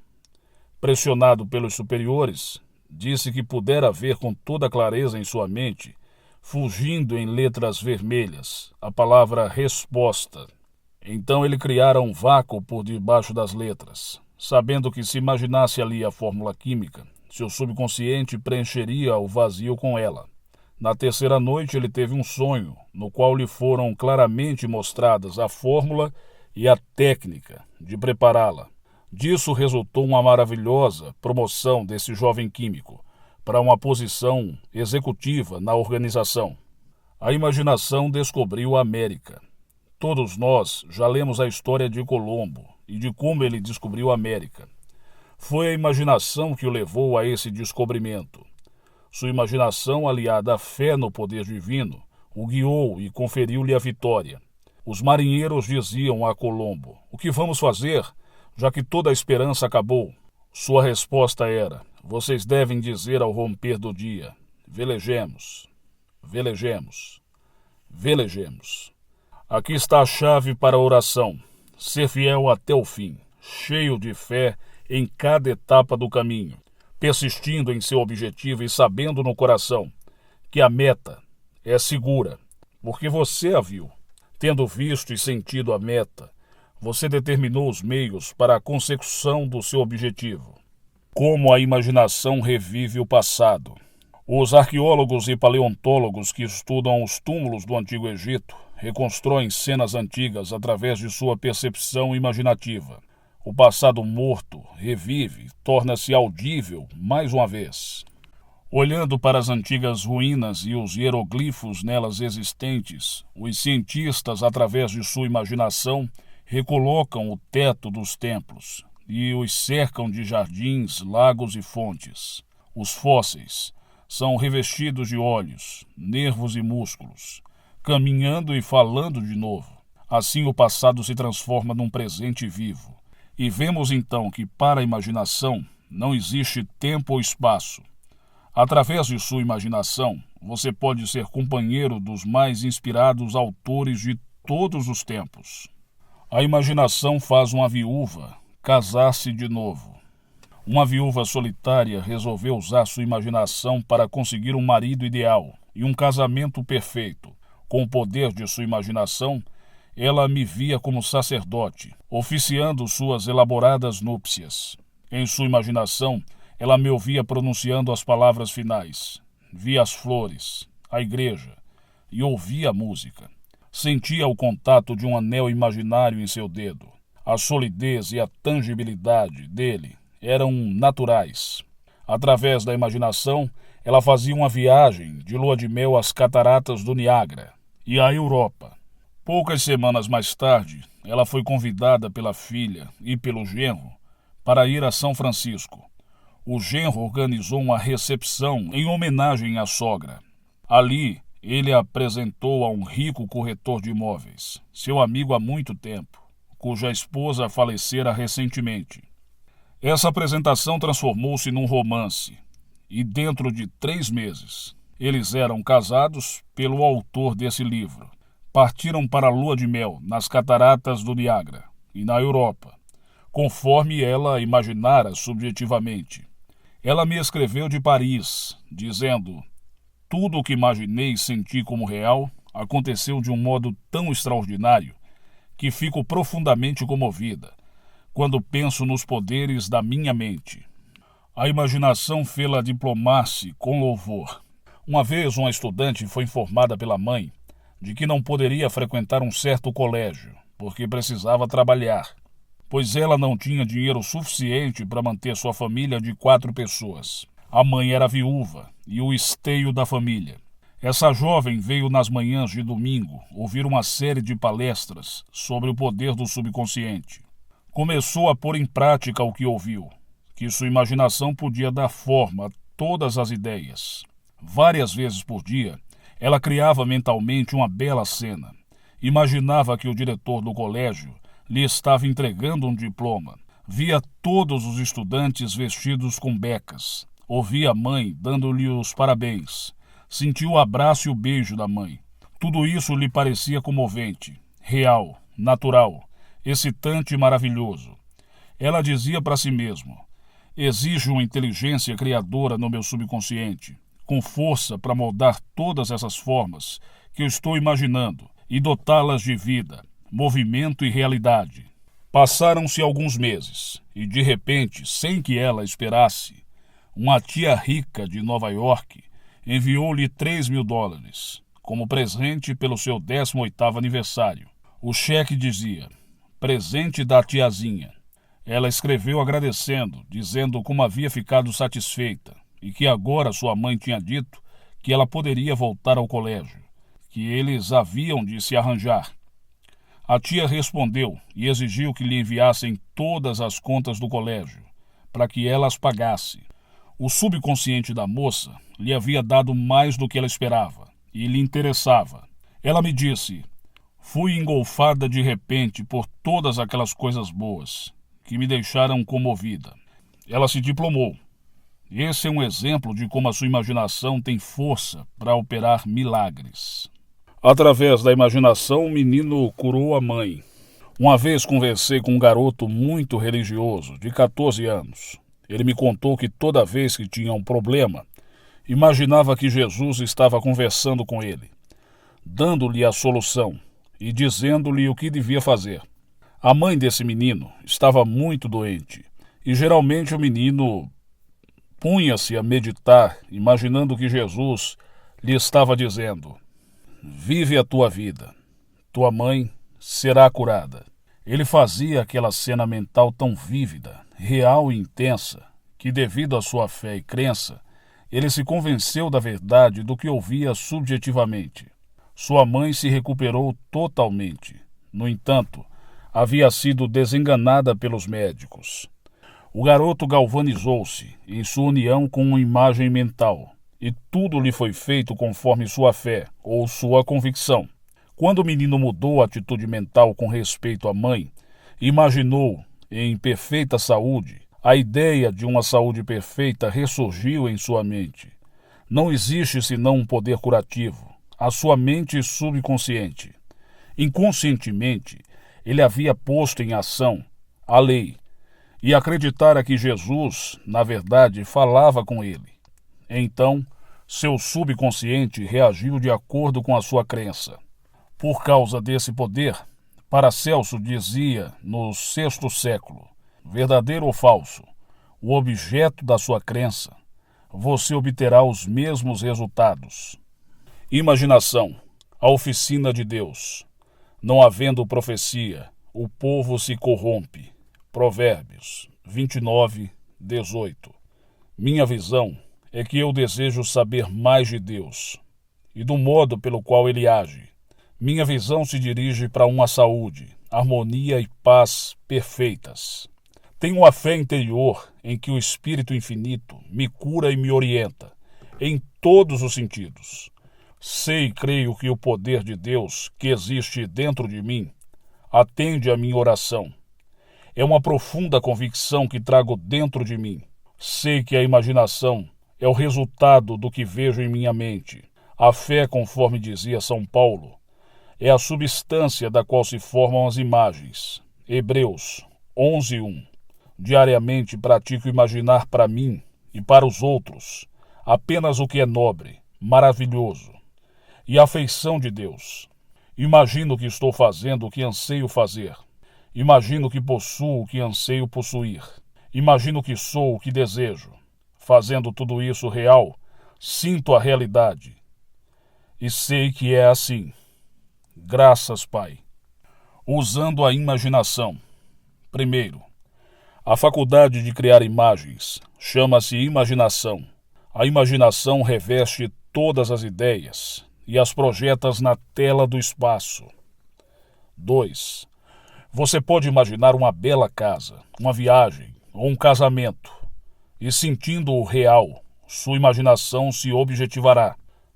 Pressionado pelos superiores, disse que pudera ver com toda clareza em sua mente, fugindo em letras vermelhas, a palavra resposta. Então ele criara um vácuo por debaixo das letras, sabendo que se imaginasse ali a fórmula química, seu subconsciente preencheria o vazio com ela. Na terceira noite ele teve um sonho, no qual lhe foram claramente mostradas a fórmula e a técnica de prepará-la. Disso resultou uma maravilhosa promoção desse jovem químico para uma posição executiva na organização. A imaginação descobriu a América. Todos nós já lemos a história de Colombo e de como ele descobriu a América. Foi a imaginação que o levou a esse descobrimento. Sua imaginação, aliada à fé no poder divino, o guiou e conferiu-lhe a vitória. Os marinheiros diziam a Colombo: "O que vamos fazer, já que toda a esperança acabou?" Sua resposta era: "Vocês devem dizer ao romper do dia: velejemos, velejemos, velejemos." Aqui está a chave para a oração. Ser fiel até o fim, cheio de fé em cada etapa do caminho, persistindo em seu objetivo e sabendo no coração que a meta é segura, porque você a viu. Tendo visto e sentido a meta, você determinou os meios para a consecução do seu objetivo. Como a imaginação revive o passado. Os arqueólogos e paleontólogos que estudam os túmulos do Antigo Egito reconstroem cenas antigas através de sua percepção imaginativa. O passado morto revive, torna-se audível mais uma vez. Olhando para as antigas ruínas e os hieroglifos nelas existentes, os cientistas, através de sua imaginação, recolocam o teto dos templos e os cercam de jardins, lagos e fontes. Os fósseis são revestidos de olhos, nervos e músculos, caminhando e falando de novo. Assim o passado se transforma num presente vivo. E vemos então que para a imaginação não existe tempo ou espaço. Através de sua imaginação, você pode ser companheiro dos mais inspirados autores de todos os tempos. A imaginação faz uma viúva casar-se de novo. Uma viúva solitária resolveu usar sua imaginação para conseguir um marido ideal e um casamento perfeito. Com o poder de sua imaginação, ela me via como sacerdote, oficiando suas elaboradas núpcias. Em sua imaginação, ela me ouvia pronunciando as palavras finais. Via as flores, a igreja, e ouvia a música. Sentia o contato de um anel imaginário em seu dedo. A solidez e a tangibilidade dele eram naturais. Através da imaginação, ela fazia uma viagem de lua de mel às cataratas do Niágara e à Europa. Poucas semanas mais tarde, ela foi convidada pela filha e pelo genro para ir a São Francisco. O genro organizou uma recepção em homenagem à sogra. Ali, ele a apresentou a um rico corretor de imóveis, seu amigo há muito tempo, cuja esposa falecera recentemente. Essa apresentação transformou-se num romance, e dentro de 3 meses, eles eram casados pelo autor desse livro. Partiram para a lua de mel nas cataratas do Niágara e na Europa, conforme ela imaginara subjetivamente. Ela me escreveu de Paris, dizendo: tudo o que imaginei e senti como real aconteceu de um modo tão extraordinário que fico profundamente comovida quando penso nos poderes da minha mente. A imaginação fê-la diplomar-se com louvor. Uma vez uma estudante foi informada pela mãe de que não poderia frequentar um certo colégio, porque precisava trabalhar, pois ela não tinha dinheiro suficiente para manter sua família de 4 pessoas. A mãe era viúva e o esteio da família. Essa jovem veio nas manhãs de domingo ouvir uma série de palestras sobre o poder do subconsciente. Começou a pôr em prática o que ouviu, que sua imaginação podia dar forma a todas as ideias. Várias vezes por dia, ela criava mentalmente uma bela cena. Imaginava que o diretor do colégio lhe estava entregando um diploma. Via todos os estudantes vestidos com becas. Ouvia a mãe dando-lhe os parabéns. Sentiu o abraço e o beijo da mãe. Tudo isso lhe parecia comovente, real, natural, excitante e maravilhoso. Ela dizia para si mesma: exijo uma inteligência criadora no meu subconsciente, com força para moldar todas essas formas que eu estou imaginando e dotá-las de vida, movimento e realidade. Passaram-se alguns meses e, de repente, sem que ela esperasse, uma tia rica de Nova York enviou-lhe $3.000 como presente pelo seu 18º aniversário. O cheque dizia: presente da tiazinha. Ela escreveu agradecendo, dizendo como havia ficado satisfeita e que agora sua mãe tinha dito que ela poderia voltar ao colégio, que eles haviam de se arranjar. A tia respondeu e exigiu que lhe enviassem todas as contas do colégio, para que ela as pagasse. O subconsciente da moça lhe havia dado mais do que ela esperava e lhe interessava. Ela me disse: fui engolfada de repente por todas aquelas coisas boas que me deixaram comovida. Ela se diplomou. Esse é um exemplo de como a sua imaginação tem força para operar milagres. Através da imaginação, o menino curou a mãe. Uma vez conversei com um garoto muito religioso, de 14 anos. Ele me contou que toda vez que tinha um problema, imaginava que Jesus estava conversando com ele, dando-lhe a solução e dizendo-lhe o que devia fazer. A mãe desse menino estava muito doente e geralmente o menino punha-se a meditar, imaginando que Jesus lhe estava dizendo: vive a tua vida, tua mãe será curada. Ele fazia aquela cena mental tão vívida, real e intensa, que devido à sua fé e crença, ele se convenceu da verdade do que ouvia subjetivamente. Sua mãe se recuperou totalmente. No entanto, havia sido desenganada pelos médicos. O garoto galvanizou-se em sua união com uma imagem mental, e tudo lhe foi feito conforme sua fé ou sua convicção. Quando o menino mudou a atitude mental com respeito à mãe, imaginou em perfeita saúde, a ideia de uma saúde perfeita ressurgiu em sua mente. Não existe senão um poder curativo, a sua mente subconsciente. Inconscientemente, ele havia posto em ação a lei e acreditara que Jesus, na verdade, falava com ele. Então, seu subconsciente reagiu de acordo com a sua crença. Por causa desse poder, Paracelso dizia no VI século: verdadeiro ou falso, o objeto da sua crença, você obterá os mesmos resultados. Imaginação, a oficina de Deus. Não havendo profecia, o povo se corrompe. Provérbios 29:18. Minha visão é que eu desejo saber mais de Deus e do modo pelo qual ele age. Minha visão se dirige para uma saúde, harmonia e paz perfeitas. Tenho uma fé interior em que o Espírito Infinito me cura e me orienta, em todos os sentidos. Sei e creio que o poder de Deus, que existe dentro de mim, atende à minha oração. É uma profunda convicção que trago dentro de mim. Sei que a imaginação é o resultado do que vejo em minha mente. A fé, conforme dizia São Paulo, é a substância da qual se formam as imagens. Hebreus 11:1. Diariamente pratico imaginar para mim e para os outros apenas o que é nobre, maravilhoso e a afeição de Deus. Imagino que estou fazendo o que anseio fazer. Imagino que possuo o que anseio possuir. Imagino que sou o que desejo. Fazendo tudo isso real, sinto a realidade. E sei que é assim. Graças, Pai. Usando a imaginação. Primeiro, a faculdade de criar imagens chama-se imaginação. A imaginação reveste todas as ideias e as projetas na tela do espaço. 2. Você pode imaginar uma bela casa, uma viagem ou um casamento, e sentindo o real, sua imaginação se objetivará.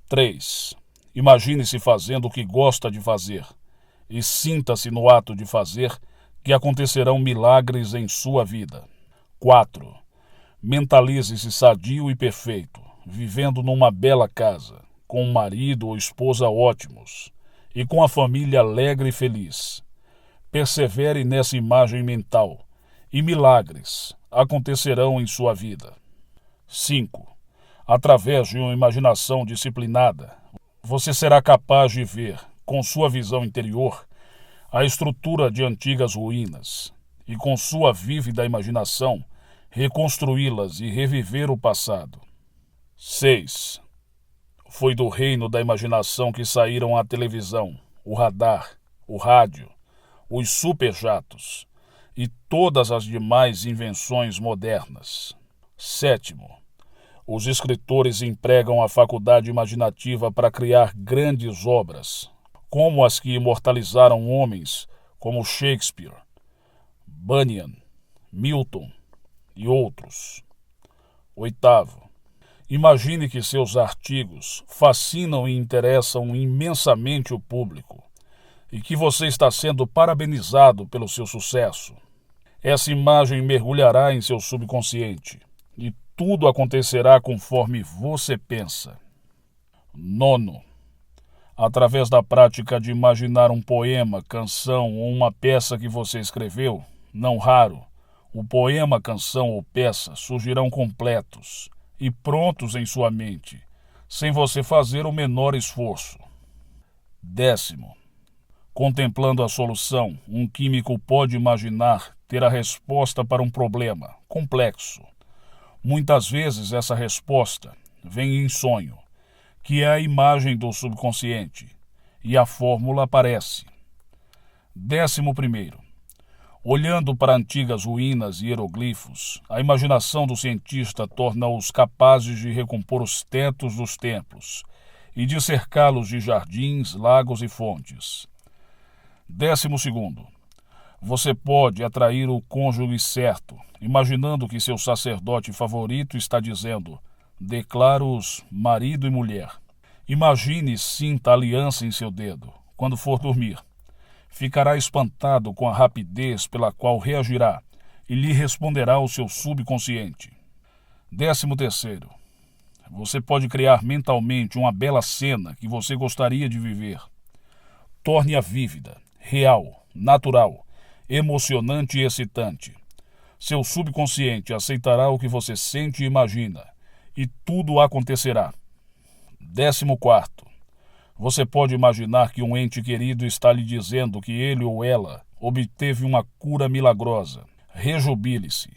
3. Imagine-se fazendo o que gosta de fazer, e sinta-se no ato de fazer que acontecerão milagres em sua vida. 4. Mentalize-se sadio e perfeito, vivendo numa bela casa, com um marido ou esposa ótimos, e com a família alegre e feliz. Persevere nessa imagem mental, e milagres acontecerão em sua vida. 5. Através de uma imaginação disciplinada, você será capaz de ver, com sua visão interior, a estrutura de antigas ruínas, e com sua vívida imaginação, reconstruí-las e reviver o passado. 6. Foi do reino da imaginação que saíram a televisão, o radar, o rádio, os superjatos e todas as demais invenções modernas. 7. Os escritores empregam a faculdade imaginativa para criar grandes obras, como as que imortalizaram homens como Shakespeare, Bunyan, Milton e outros. 8. Imagine que seus artigos fascinam e interessam imensamente o público e que você está sendo parabenizado pelo seu sucesso. Essa imagem mergulhará em seu subconsciente e tudo acontecerá conforme você pensa. 9. Através da prática de imaginar um poema, canção ou uma peça que você escreveu, não raro, o poema, canção ou peça surgirão completos e prontos em sua mente, sem você fazer o menor esforço. 10. Contemplando a solução, um químico pode imaginar ter a resposta para um problema complexo. Muitas vezes essa resposta vem em sonho, que é a imagem do subconsciente, e a fórmula aparece. 11. Olhando para antigas ruínas e hieroglifos, a imaginação do cientista torna-os capazes de recompor os tetos dos templos e de cercá-los de jardins, lagos e fontes. 12. Você pode atrair o cônjuge certo, imaginando que seu sacerdote favorito está dizendo: declaro-os marido e mulher. Imagine e sinta a aliança em seu dedo, quando for dormir. Ficará espantado com a rapidez pela qual reagirá e lhe responderá o seu subconsciente. 13. Você pode criar mentalmente uma bela cena que você gostaria de viver. Torne-a vívida, real, natural, emocionante e excitante. Seu subconsciente aceitará o que você sente e imagina, e tudo acontecerá. 14. Você pode imaginar que um ente querido está lhe dizendo que ele ou ela obteve uma cura milagrosa. Rejubile-se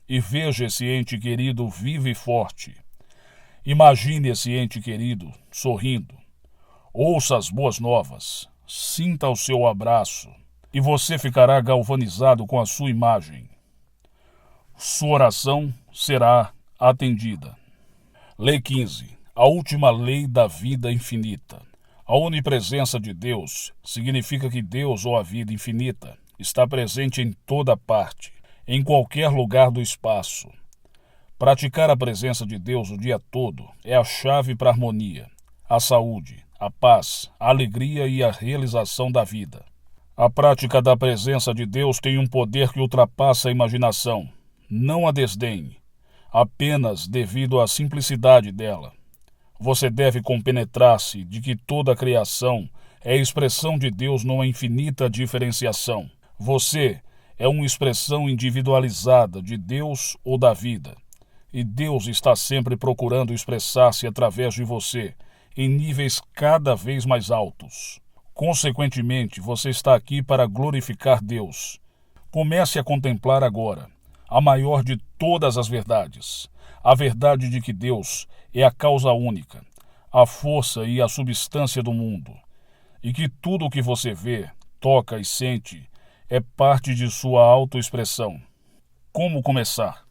e veja esse ente querido vivo e forte. Imagine esse ente querido sorrindo. Ouça as boas novas. Sinta o seu abraço e você ficará galvanizado com a sua imagem. Sua oração será atendida. Lei 15. A última lei da vida infinita. A onipresença de Deus significa que Deus, ou a vida infinita, está presente em toda parte, em qualquer lugar do espaço. Praticar a presença de Deus o dia todo é a chave para a harmonia, a saúde, a paz, a alegria e a realização da vida. A prática da presença de Deus tem um poder que ultrapassa a imaginação. Não a desdenhe, apenas devido à simplicidade dela. Você deve compenetrar-se de que toda a criação é expressão de Deus numa infinita diferenciação. Você é uma expressão individualizada de Deus ou da vida. E Deus está sempre procurando expressar-se através de você, em níveis cada vez mais altos. Consequentemente, você está aqui para glorificar Deus. Comece a contemplar agora a maior de todas as verdades, a verdade de que Deus é a causa única, a força e a substância do mundo, e que tudo o que você vê, toca e sente é parte de sua autoexpressão. Como começar?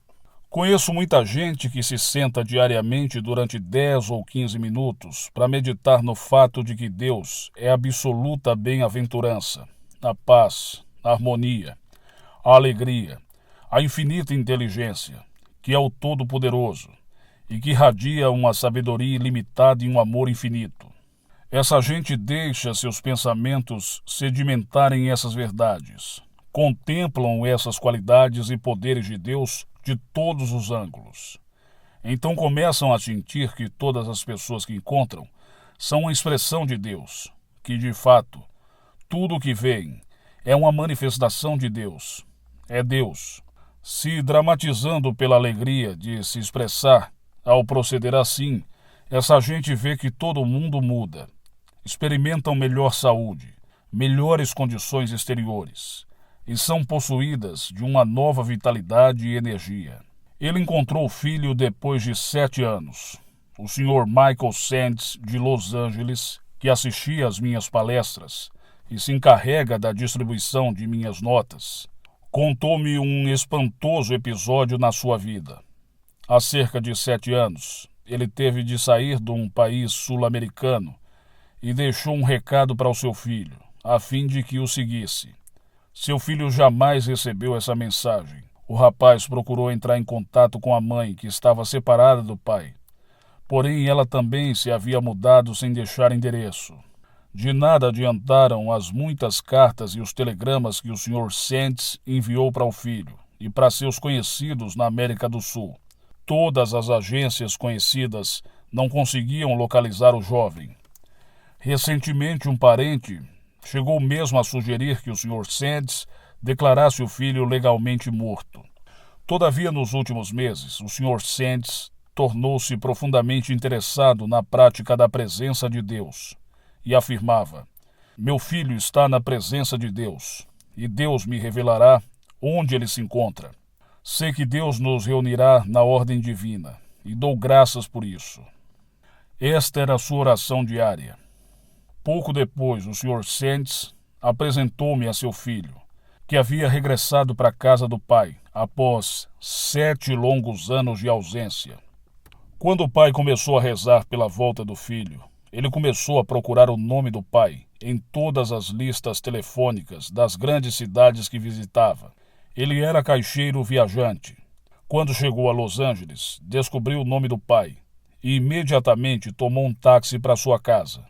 Conheço muita gente que se senta diariamente durante 10 ou 15 minutos para meditar no fato de que Deus é a absoluta bem-aventurança, a paz, a harmonia, a alegria, a infinita inteligência, que é o Todo-Poderoso e que irradia uma sabedoria ilimitada e um amor infinito. Essa gente deixa seus pensamentos sedimentarem essas verdades, contemplam essas qualidades e poderes de Deus de todos os ângulos. Então começam a sentir que todas as pessoas que encontram são uma expressão de Deus, que de fato, tudo o que veem é uma manifestação de Deus. É Deus, se dramatizando pela alegria de se expressar. Ao proceder assim, essa gente vê que todo mundo muda. Experimentam melhor saúde, melhores condições exteriores, e são possuídas de uma nova vitalidade e energia. Ele encontrou o filho depois de 7 anos, o Sr. Michael Sands, de Los Angeles, que assistia às minhas palestras e se encarrega da distribuição de minhas notas. Contou-me um espantoso episódio na sua vida. Há cerca de 7 anos, ele teve de sair de um país sul-americano e deixou um recado para o seu filho, a fim de que o seguisse. Seu filho jamais recebeu essa mensagem. O rapaz procurou entrar em contato com a mãe, que estava separada do pai. Porém, ela também se havia mudado sem deixar endereço. De nada adiantaram as muitas cartas e os telegramas que o Sr. Sands enviou para o filho e para seus conhecidos na América do Sul. Todas as agências conhecidas não conseguiam localizar o jovem. Recentemente, um parente chegou mesmo a sugerir que o Sr. Sands declarasse o filho legalmente morto. Todavia, nos últimos meses, o Sr. Sands tornou-se profundamente interessado na prática da presença de Deus e afirmava: "Meu filho está na presença de Deus, e Deus me revelará onde ele se encontra. Sei que Deus nos reunirá na ordem divina, e dou graças por isso." Esta era a sua oração diária. Pouco depois, o Sr. Sands apresentou-me a seu filho, que havia regressado para a casa do pai, após 7 longos anos de ausência. Quando o pai começou a rezar pela volta do filho, ele começou a procurar o nome do pai em todas as listas telefônicas das grandes cidades que visitava. Ele era caixeiro viajante. Quando chegou a Los Angeles, descobriu o nome do pai e imediatamente tomou um táxi para sua casa.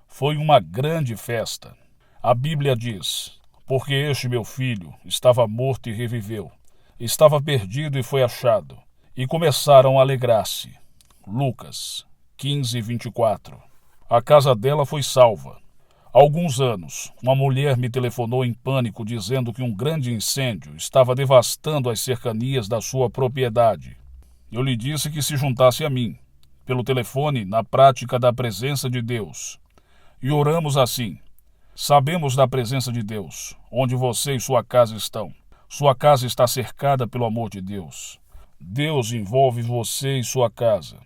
Foi uma grande festa. A Bíblia diz: "Porque este meu filho estava morto e reviveu, estava perdido e foi achado." E começaram a alegrar-se. Lucas 15:24. A casa dela foi salva. Há alguns anos, uma mulher me telefonou em pânico dizendo que um grande incêndio estava devastando as cercanias da sua propriedade. Eu lhe disse que se juntasse a mim, pelo telefone, na prática da presença de Deus. E oramos assim: "Sabemos da presença de Deus, onde você e sua casa estão. Sua casa está cercada pelo amor de Deus. Deus envolve você e sua casa.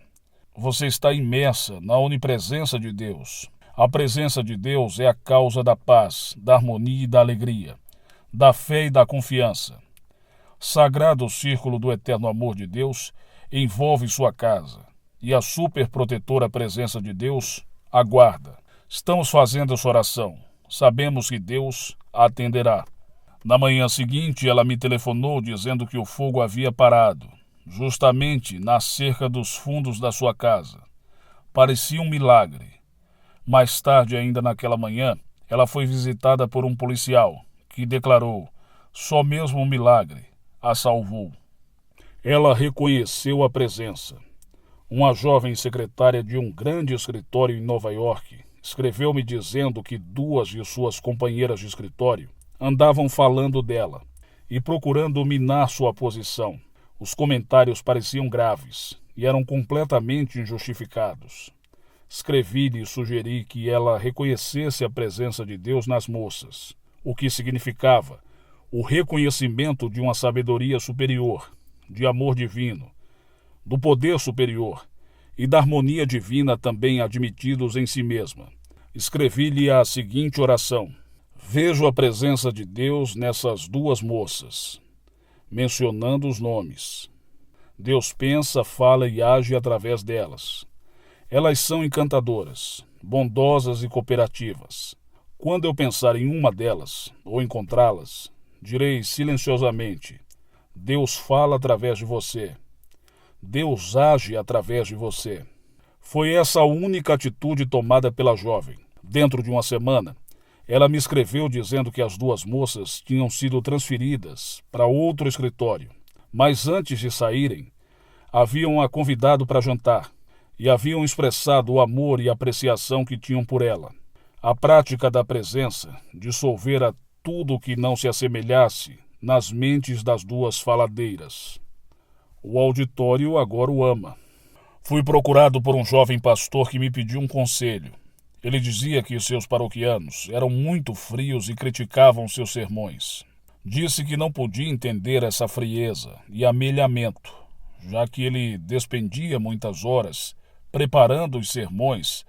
Você está imersa na onipresença de Deus. A presença de Deus é a causa da paz, da harmonia e da alegria, da fé e da confiança. Sagrado círculo do eterno amor de Deus envolve sua casa, e a superprotetora presença de Deus aguarda. Estamos fazendo essa oração. Sabemos que Deus a atenderá." Na manhã seguinte, ela me telefonou dizendo que o fogo havia parado, justamente na cerca dos fundos da sua casa. Parecia um milagre. Mais tarde, ainda naquela manhã, ela foi visitada por um policial, que declarou: só mesmo um milagre a salvou. Ela reconheceu a presença. Uma jovem secretária de um grande escritório em Nova York escreveu-me dizendo que duas de suas companheiras de escritório andavam falando dela e procurando minar sua posição. Os comentários pareciam graves e eram completamente injustificados. Escrevi-lhe e sugeri que ela reconhecesse a presença de Deus nas moças, o que significava o reconhecimento de uma sabedoria superior, de amor divino, do poder superior e da harmonia divina também admitidos em si mesma. Escrevi-lhe a seguinte oração: vejo a presença de Deus nessas duas moças, mencionando os nomes. Deus pensa, fala e age através delas. Elas são encantadoras, bondosas e cooperativas. Quando eu pensar em uma delas, ou encontrá-las, direi silenciosamente: Deus fala através de você. Deus age através de você. Foi essa a única atitude tomada pela jovem. Dentro de uma semana, ela me escreveu dizendo que as duas moças tinham sido transferidas para outro escritório, mas antes de saírem, haviam-a convidado para jantar e haviam expressado o amor e apreciação que tinham por ela. A prática da presença dissolvera tudo o que não se assemelhasse nas mentes das duas faladeiras. O auditório agora o ama. Fui procurado por um jovem pastor que me pediu um conselho. Ele dizia que seus paroquianos eram muito frios e criticavam seus sermões. Disse que não podia entender essa frieza e amelhamento, já que ele despendia muitas horas preparando os sermões,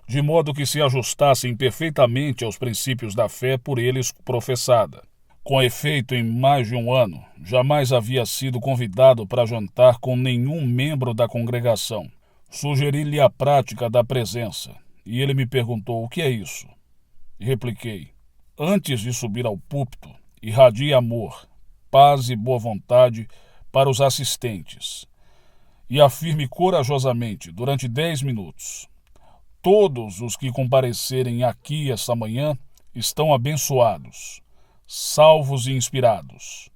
de modo que se ajustassem perfeitamente aos princípios da fé por eles professada. Com efeito, em mais de um ano, jamais havia sido convidado para jantar com nenhum membro da congregação. Sugeri-lhe a prática da presença, e ele me perguntou: o que é isso? E repliquei: antes de subir ao púlpito, irradie amor, paz e boa vontade para os assistentes, e afirme corajosamente, durante 10 minutos: todos os que comparecerem aqui esta manhã estão abençoados, salvos e inspirados.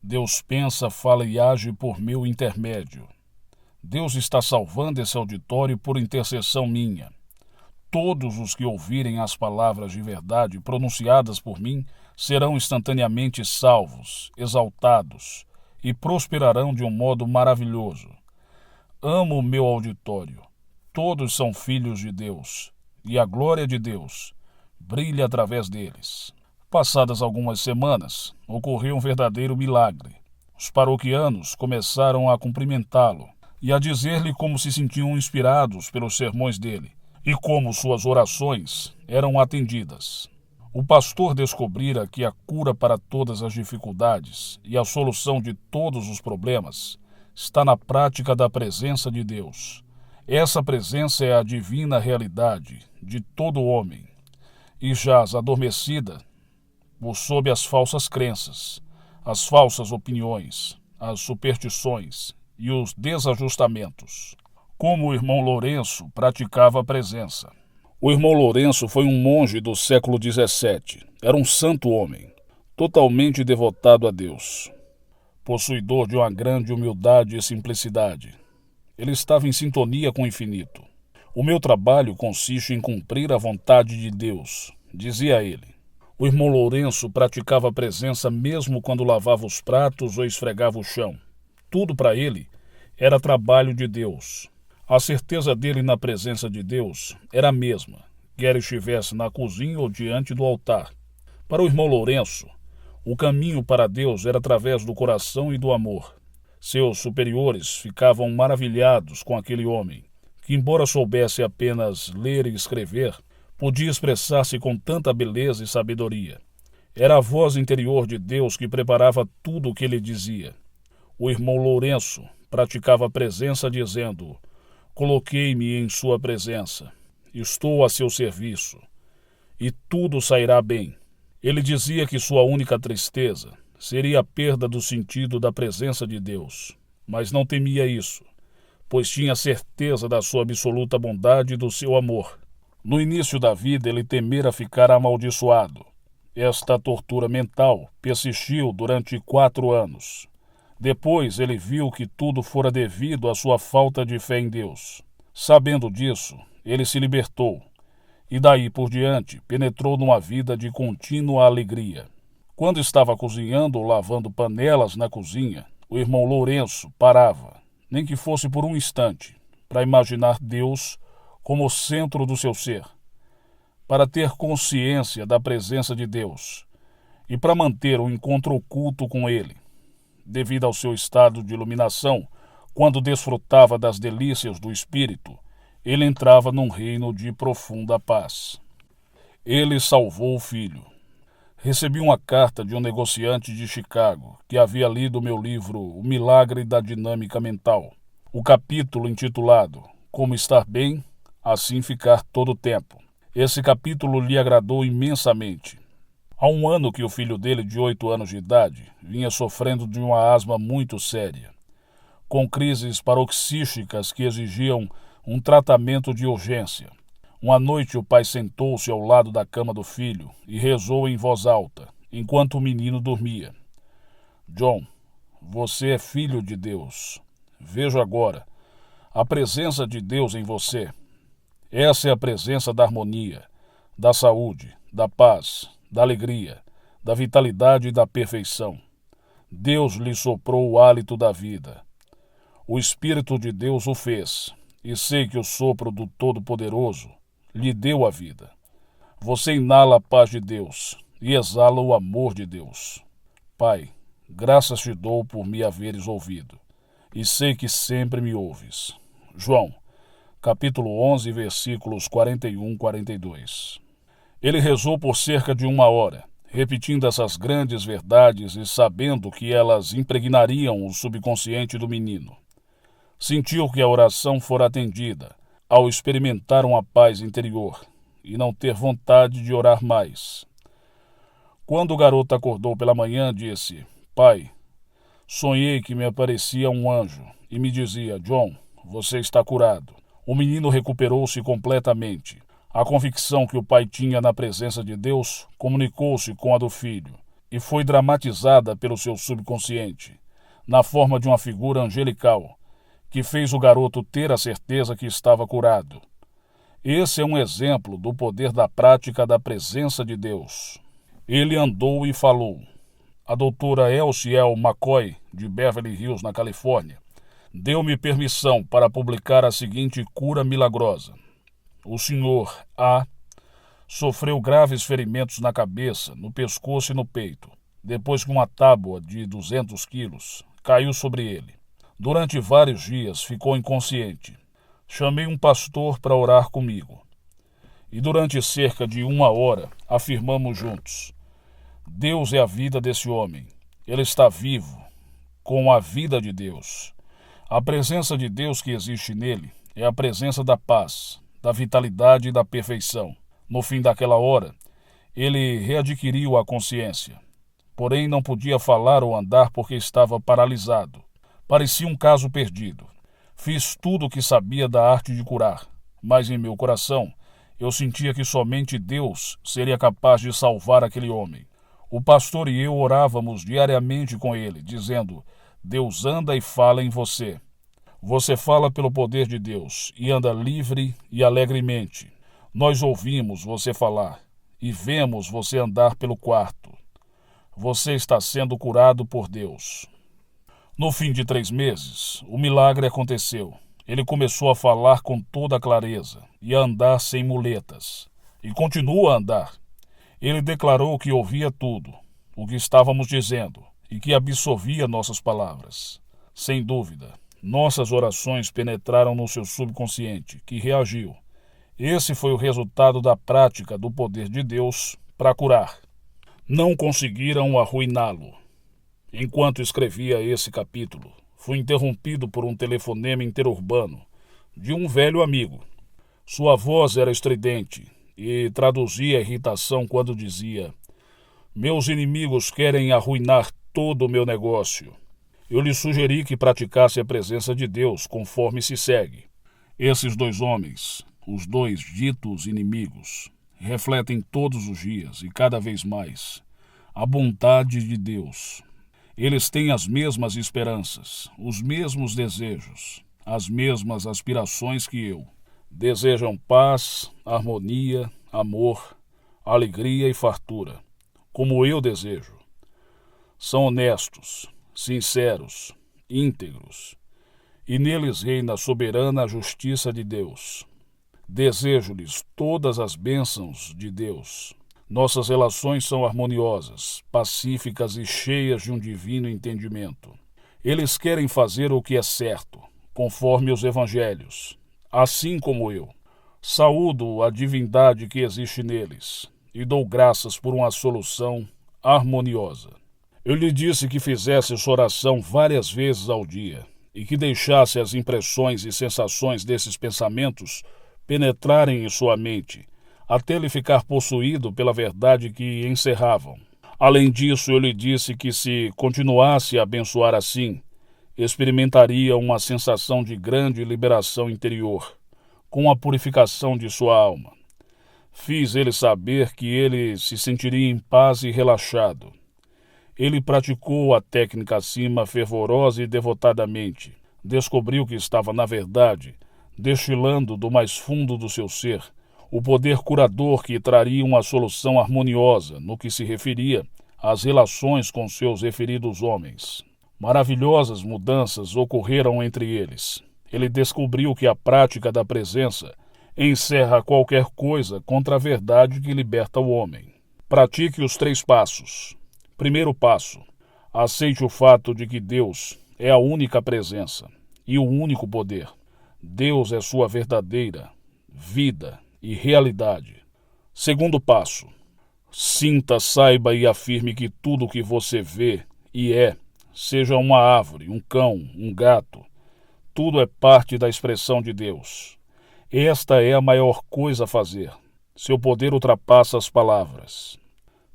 Deus pensa, fala e age por meu intermédio. Deus está salvando esse auditório por intercessão minha. Todos os que ouvirem as palavras de verdade pronunciadas por mim serão instantaneamente salvos, exaltados e prosperarão de um modo maravilhoso. Amo o meu auditório. Todos são filhos de Deus, e a glória de Deus brilha através deles. Passadas algumas semanas, ocorreu um verdadeiro milagre. Os paroquianos começaram a cumprimentá-lo e a dizer-lhe como se sentiam inspirados pelos sermões dele e como suas orações eram atendidas. O pastor descobrira que a cura para todas as dificuldades e a solução de todos os problemas está na prática da presença de Deus. Essa presença é a divina realidade de todo homem e jaz adormecida por sob as falsas crenças, as falsas opiniões, as superstições e os desajustamentos. Como o irmão Lourenço praticava a presença. O irmão Lourenço foi um monge do século XVII. Era um santo homem, totalmente devotado a Deus, possuidor de uma grande humildade e simplicidade. Ele estava em sintonia com o infinito. O meu trabalho consiste em cumprir a vontade de Deus, dizia ele. O irmão Lourenço praticava a presença mesmo quando lavava os pratos ou esfregava o chão. Tudo para ele era trabalho de Deus. A certeza dele na presença de Deus era a mesma, quer estivesse na cozinha ou diante do altar. Para o irmão Lourenço, o caminho para Deus era através do coração e do amor. Seus superiores ficavam maravilhados com aquele homem, que, embora soubesse apenas ler e escrever, podia expressar-se com tanta beleza e sabedoria. Era a voz interior de Deus que preparava tudo o que ele dizia. O irmão Lourenço praticava a presença dizendo: coloquei-me em sua presença, estou a seu serviço, e tudo sairá bem. Ele dizia que sua única tristeza seria a perda do sentido da presença de Deus, mas não temia isso, pois tinha certeza da sua absoluta bondade e do seu amor. No início da vida, ele temera ficar amaldiçoado. Esta tortura mental persistiu durante 4 anos. Depois, ele viu que tudo fora devido à sua falta de fé em Deus. Sabendo disso, ele se libertou e daí por diante penetrou numa vida de contínua alegria. Quando estava cozinhando ou lavando panelas na cozinha, o irmão Lourenço parava, nem que fosse por um instante, para imaginar Deus como o centro do seu ser, para ter consciência da presença de Deus e para manter o encontro oculto com Ele. Devido ao seu estado de iluminação, quando desfrutava das delícias do Espírito, ele entrava num reino de profunda paz. Ele salvou o filho. Recebi uma carta de um negociante de Chicago que havia lido meu livro O Milagre da Dinâmica Mental. O capítulo intitulado Como Estar Bem, Assim Ficar Todo o Tempo. Esse capítulo lhe agradou imensamente. Há 1 ano que o filho dele, de 8 anos de idade, vinha sofrendo de uma asma muito séria, com crises paroxísticas que exigiam um tratamento de urgência. Uma noite o pai sentou-se ao lado da cama do filho e rezou em voz alta, enquanto o menino dormia. John, você é filho de Deus. Vejo agora a presença de Deus em você. Essa é a presença da harmonia, da saúde, da paz, da alegria, da vitalidade e da perfeição. Deus lhe soprou o hálito da vida. O Espírito de Deus o fez, e sei que o sopro do Todo-Poderoso lhe deu a vida. Você inala a paz de Deus e exala o amor de Deus. Pai, graças te dou por me haveres ouvido, e sei que sempre me ouves. João, capítulo 11, versículos 41 e 42. Ele rezou por cerca de 1 hora, repetindo essas grandes verdades e sabendo que elas impregnariam o subconsciente do menino. Sentiu que a oração fora atendida, ao experimentar uma paz interior e não ter vontade de orar mais. Quando o garoto acordou pela manhã, disse: Pai, sonhei que me aparecia um anjo e me dizia: John, você está curado. O menino recuperou-se completamente. A convicção que o pai tinha na presença de Deus comunicou-se com a do filho e foi dramatizada pelo seu subconsciente, na forma de uma figura angelical, que fez o garoto ter a certeza que estava curado. Esse é um exemplo do poder da prática da presença de Deus. Ele andou e falou. A doutora Elsie L. McCoy, de Beverly Hills, na Califórnia, deu-me permissão para publicar a seguinte cura milagrosa. O senhor A sofreu graves ferimentos na cabeça, no pescoço e no peito, depois que uma tábua de 200 quilos caiu sobre ele. Durante vários dias ficou inconsciente. Chamei um pastor para orar comigo. E durante cerca de 1 hora afirmamos juntos: Deus é a vida desse homem. Ele está vivo, com a vida de Deus. A presença de Deus que existe nele é a presença da paz, da vitalidade e da perfeição. No fim daquela hora, ele readquiriu a consciência. Porém, não podia falar ou andar porque estava paralisado. Parecia um caso perdido. Fiz tudo o que sabia da arte de curar, mas em meu coração eu sentia que somente Deus seria capaz de salvar aquele homem. O pastor e eu orávamos diariamente com ele, dizendo: Deus anda e fala em você. Você fala pelo poder de Deus e anda livre e alegremente. Nós ouvimos você falar e vemos você andar pelo quarto. Você está sendo curado por Deus. No fim de 3 meses, o milagre aconteceu. Ele começou a falar com toda clareza e a andar sem muletas. E continua a andar. Ele declarou que ouvia tudo, o que estávamos dizendo, e que absorvia nossas palavras. Sem dúvida, nossas orações penetraram no seu subconsciente, que reagiu. Esse foi o resultado da prática do poder de Deus para curar. Não conseguiram arruiná-lo. Enquanto escrevia esse capítulo, fui interrompido por um telefonema interurbano de um velho amigo. Sua voz era estridente e traduzia a irritação quando dizia: Meus inimigos querem arruinar todo o meu negócio. Eu lhe sugeri que praticasse a presença de Deus conforme se segue. Esses 2 homens os dois ditos inimigos, refletem todos os dias e cada vez mais a bondade de Deus. Eles têm as mesmas esperanças, os mesmos desejos, as mesmas aspirações que eu. Desejam paz, harmonia, amor, alegria e fartura, como eu desejo. São honestos, sinceros, íntegros, e neles reina a soberana justiça de Deus. Desejo-lhes todas as bênçãos de Deus. Nossas relações são harmoniosas, pacíficas e cheias de um divino entendimento. Eles querem fazer o que é certo, conforme os evangelhos, assim como eu. Saúdo a divindade que existe neles e dou graças por uma solução harmoniosa. Eu lhe disse que fizesse essa oração várias vezes ao dia e que deixasse as impressões e sensações desses pensamentos penetrarem em sua mente, até ele ficar possuído pela verdade que encerravam. Além disso, eu lhe disse que se continuasse a abençoar assim, experimentaria uma sensação de grande liberação interior, com a purificação de sua alma. Fiz ele saber que ele se sentiria em paz e relaxado. Ele praticou a técnica acima fervorosa e devotadamente. Descobriu que estava, na verdade, destilando do mais fundo do seu ser o poder curador que traria uma solução harmoniosa no que se referia às relações com seus referidos homens. Maravilhosas mudanças ocorreram entre eles. Ele descobriu que a prática da presença encerra qualquer coisa contra a verdade que liberta o homem. Pratique os 3 passos. Primeiro passo: aceite o fato de que Deus é a única presença e o único poder. Deus é sua verdadeira vida e realidade. Segundo passo: sinta, saiba e afirme que tudo o que você vê e é, seja uma árvore, um cão, um gato, tudo é parte da expressão de Deus. Esta é a maior coisa a fazer. Seu poder ultrapassa as palavras.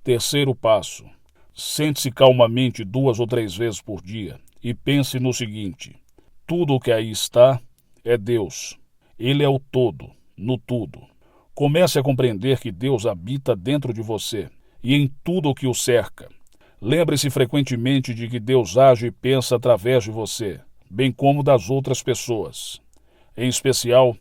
Terceiro passo: sente-se calmamente 2 ou 3 vezes por dia e pense no seguinte: tudo o que aí está é Deus. Ele é o todo, no tudo. Comece a compreender que Deus habita dentro de você e em tudo o que o cerca. Lembre-se frequentemente de que Deus age e pensa através de você, bem como das outras pessoas. Em especial,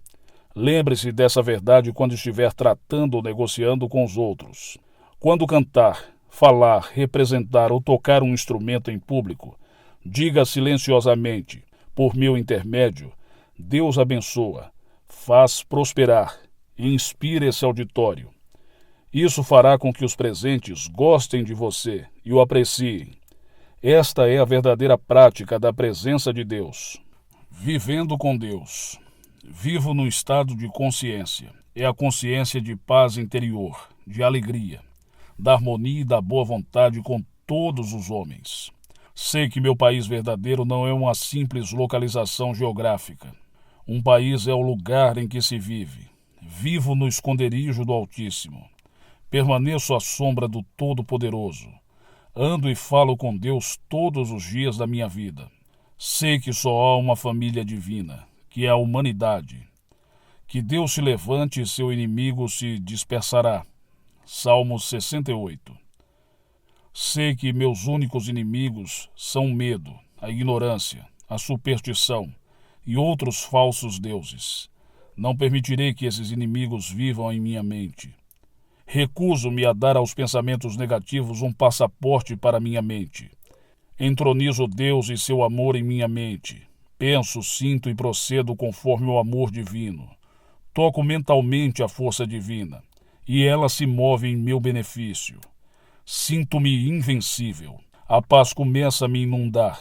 lembre-se dessa verdade quando estiver tratando ou negociando com os outros. Quando cantar, falar, representar ou tocar um instrumento em público, diga silenciosamente: por meu intermédio, Deus abençoa, faz prosperar e inspira esse auditório. Isso fará com que os presentes gostem de você e o apreciem. Esta é a verdadeira prática da presença de Deus. Vivendo com Deus. Vivo no estado de consciência. É a consciência de paz interior, de alegria, da harmonia e da boa vontade com todos os homens. Sei que meu país verdadeiro não é uma simples localização geográfica. Um país é o lugar em que se vive. Vivo no esconderijo do Altíssimo. Permaneço à sombra do Todo-Poderoso. Ando e falo com Deus todos os dias da minha vida. Sei que só há uma família divina, que é a humanidade. Que Deus se levante e seu inimigo se dispersará. Salmo 68. Sei que meus únicos inimigos são o medo, a ignorância, a superstição e outros falsos deuses. Não permitirei que esses inimigos vivam em minha mente. Recuso-me a dar aos pensamentos negativos um passaporte para minha mente. Entronizo Deus e seu amor em minha mente. Penso, sinto e procedo conforme o amor divino. Toco mentalmente a força divina, e ela se move em meu benefício. Sinto-me invencível. A paz começa a me inundar.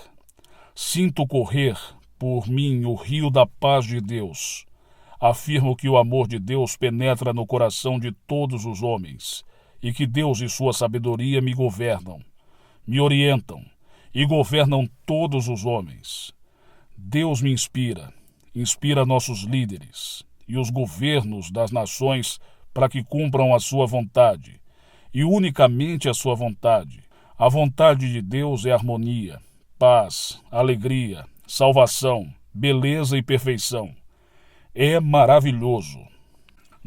Sinto correr por mim o rio da paz de Deus. Afirmo que o amor de Deus penetra no coração de todos os homens e que Deus e sua sabedoria me governam, me orientam e governam todos os homens. Deus me inspira, inspira nossos líderes e os governos das nações para que cumpram a sua vontade, e unicamente a sua vontade. A vontade de Deus é harmonia, paz, alegria, salvação, beleza e perfeição. É maravilhoso.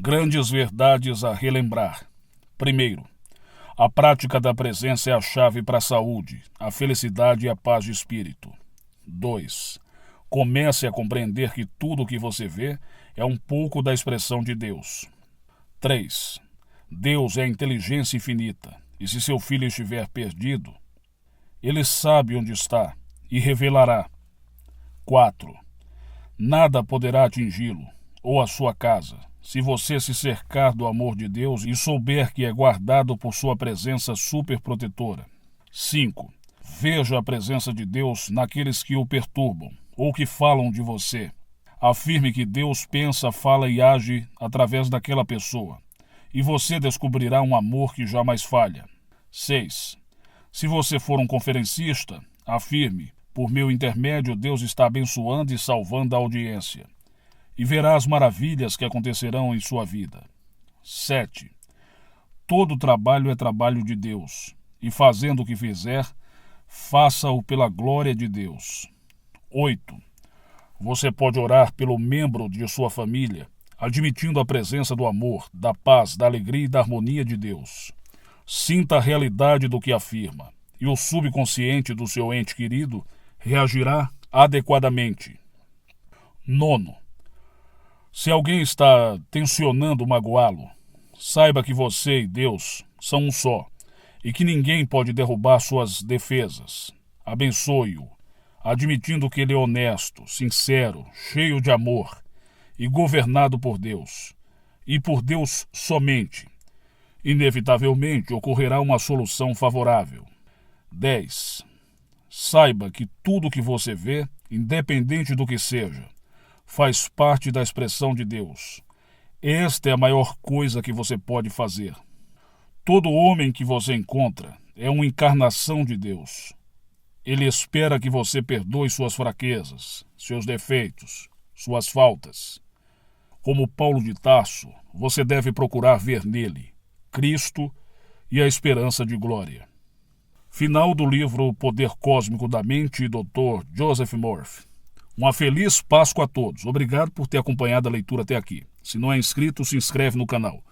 Grandes verdades a relembrar. Primeiro, a prática da presença é a chave para a saúde, a felicidade e a paz de espírito. 2. Comece a compreender que tudo o que você vê é um pouco da expressão de Deus. 3. Deus é a inteligência infinita, e se seu filho estiver perdido, ele sabe onde está e revelará. 4. Nada poderá atingi-lo, ou a sua casa, se você se cercar do amor de Deus e souber que é guardado por sua presença superprotetora. 5. Veja a presença de Deus naqueles que o perturbam, ou que falam de você. Afirme que Deus pensa, fala e age através daquela pessoa, e você descobrirá um amor que jamais falha. 6. Se você for um conferencista, afirme: por meu intermédio Deus está abençoando e salvando a audiência, e verá as maravilhas que acontecerão em sua vida. 7. Todo trabalho é trabalho de Deus, e fazendo o que fizer, faça-o pela glória de Deus. 8. Você pode orar pelo membro de sua família, admitindo a presença do amor, da paz, da alegria e da harmonia de Deus. Sinta a realidade do que afirma, e o subconsciente do seu ente querido reagirá adequadamente. 9. Se alguém está tensionando magoá-lo, saiba que você e Deus são um só, e que ninguém pode derrubar suas defesas. Abençoe-o, admitindo que ele é honesto, sincero, cheio de amor e governado por Deus, e por Deus somente. Inevitavelmente ocorrerá uma solução favorável. 10. Saiba que tudo que você vê, independente do que seja, faz parte da expressão de Deus. Esta é a maior coisa que você pode fazer. Todo homem que você encontra é uma encarnação de Deus. Ele espera que você perdoe suas fraquezas, seus defeitos, suas faltas. Como Paulo de Tarso, você deve procurar ver nele Cristo e a esperança de glória. Final do livro O Poder Cósmico da Mente, Dr. Joseph Murphy. Uma feliz Páscoa a todos. Obrigado por ter acompanhado a leitura até aqui. Se não é inscrito, se inscreve no canal.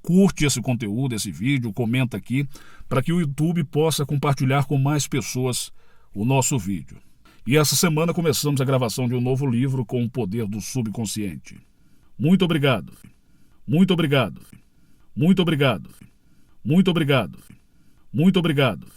Curte esse conteúdo, esse vídeo, comenta aqui, para que o YouTube possa compartilhar com mais pessoas o nosso vídeo. E essa semana começamos a gravação de um novo livro com o poder do subconsciente. Muito obrigado. Muito obrigado. Muito obrigado. Muito obrigado. Muito obrigado.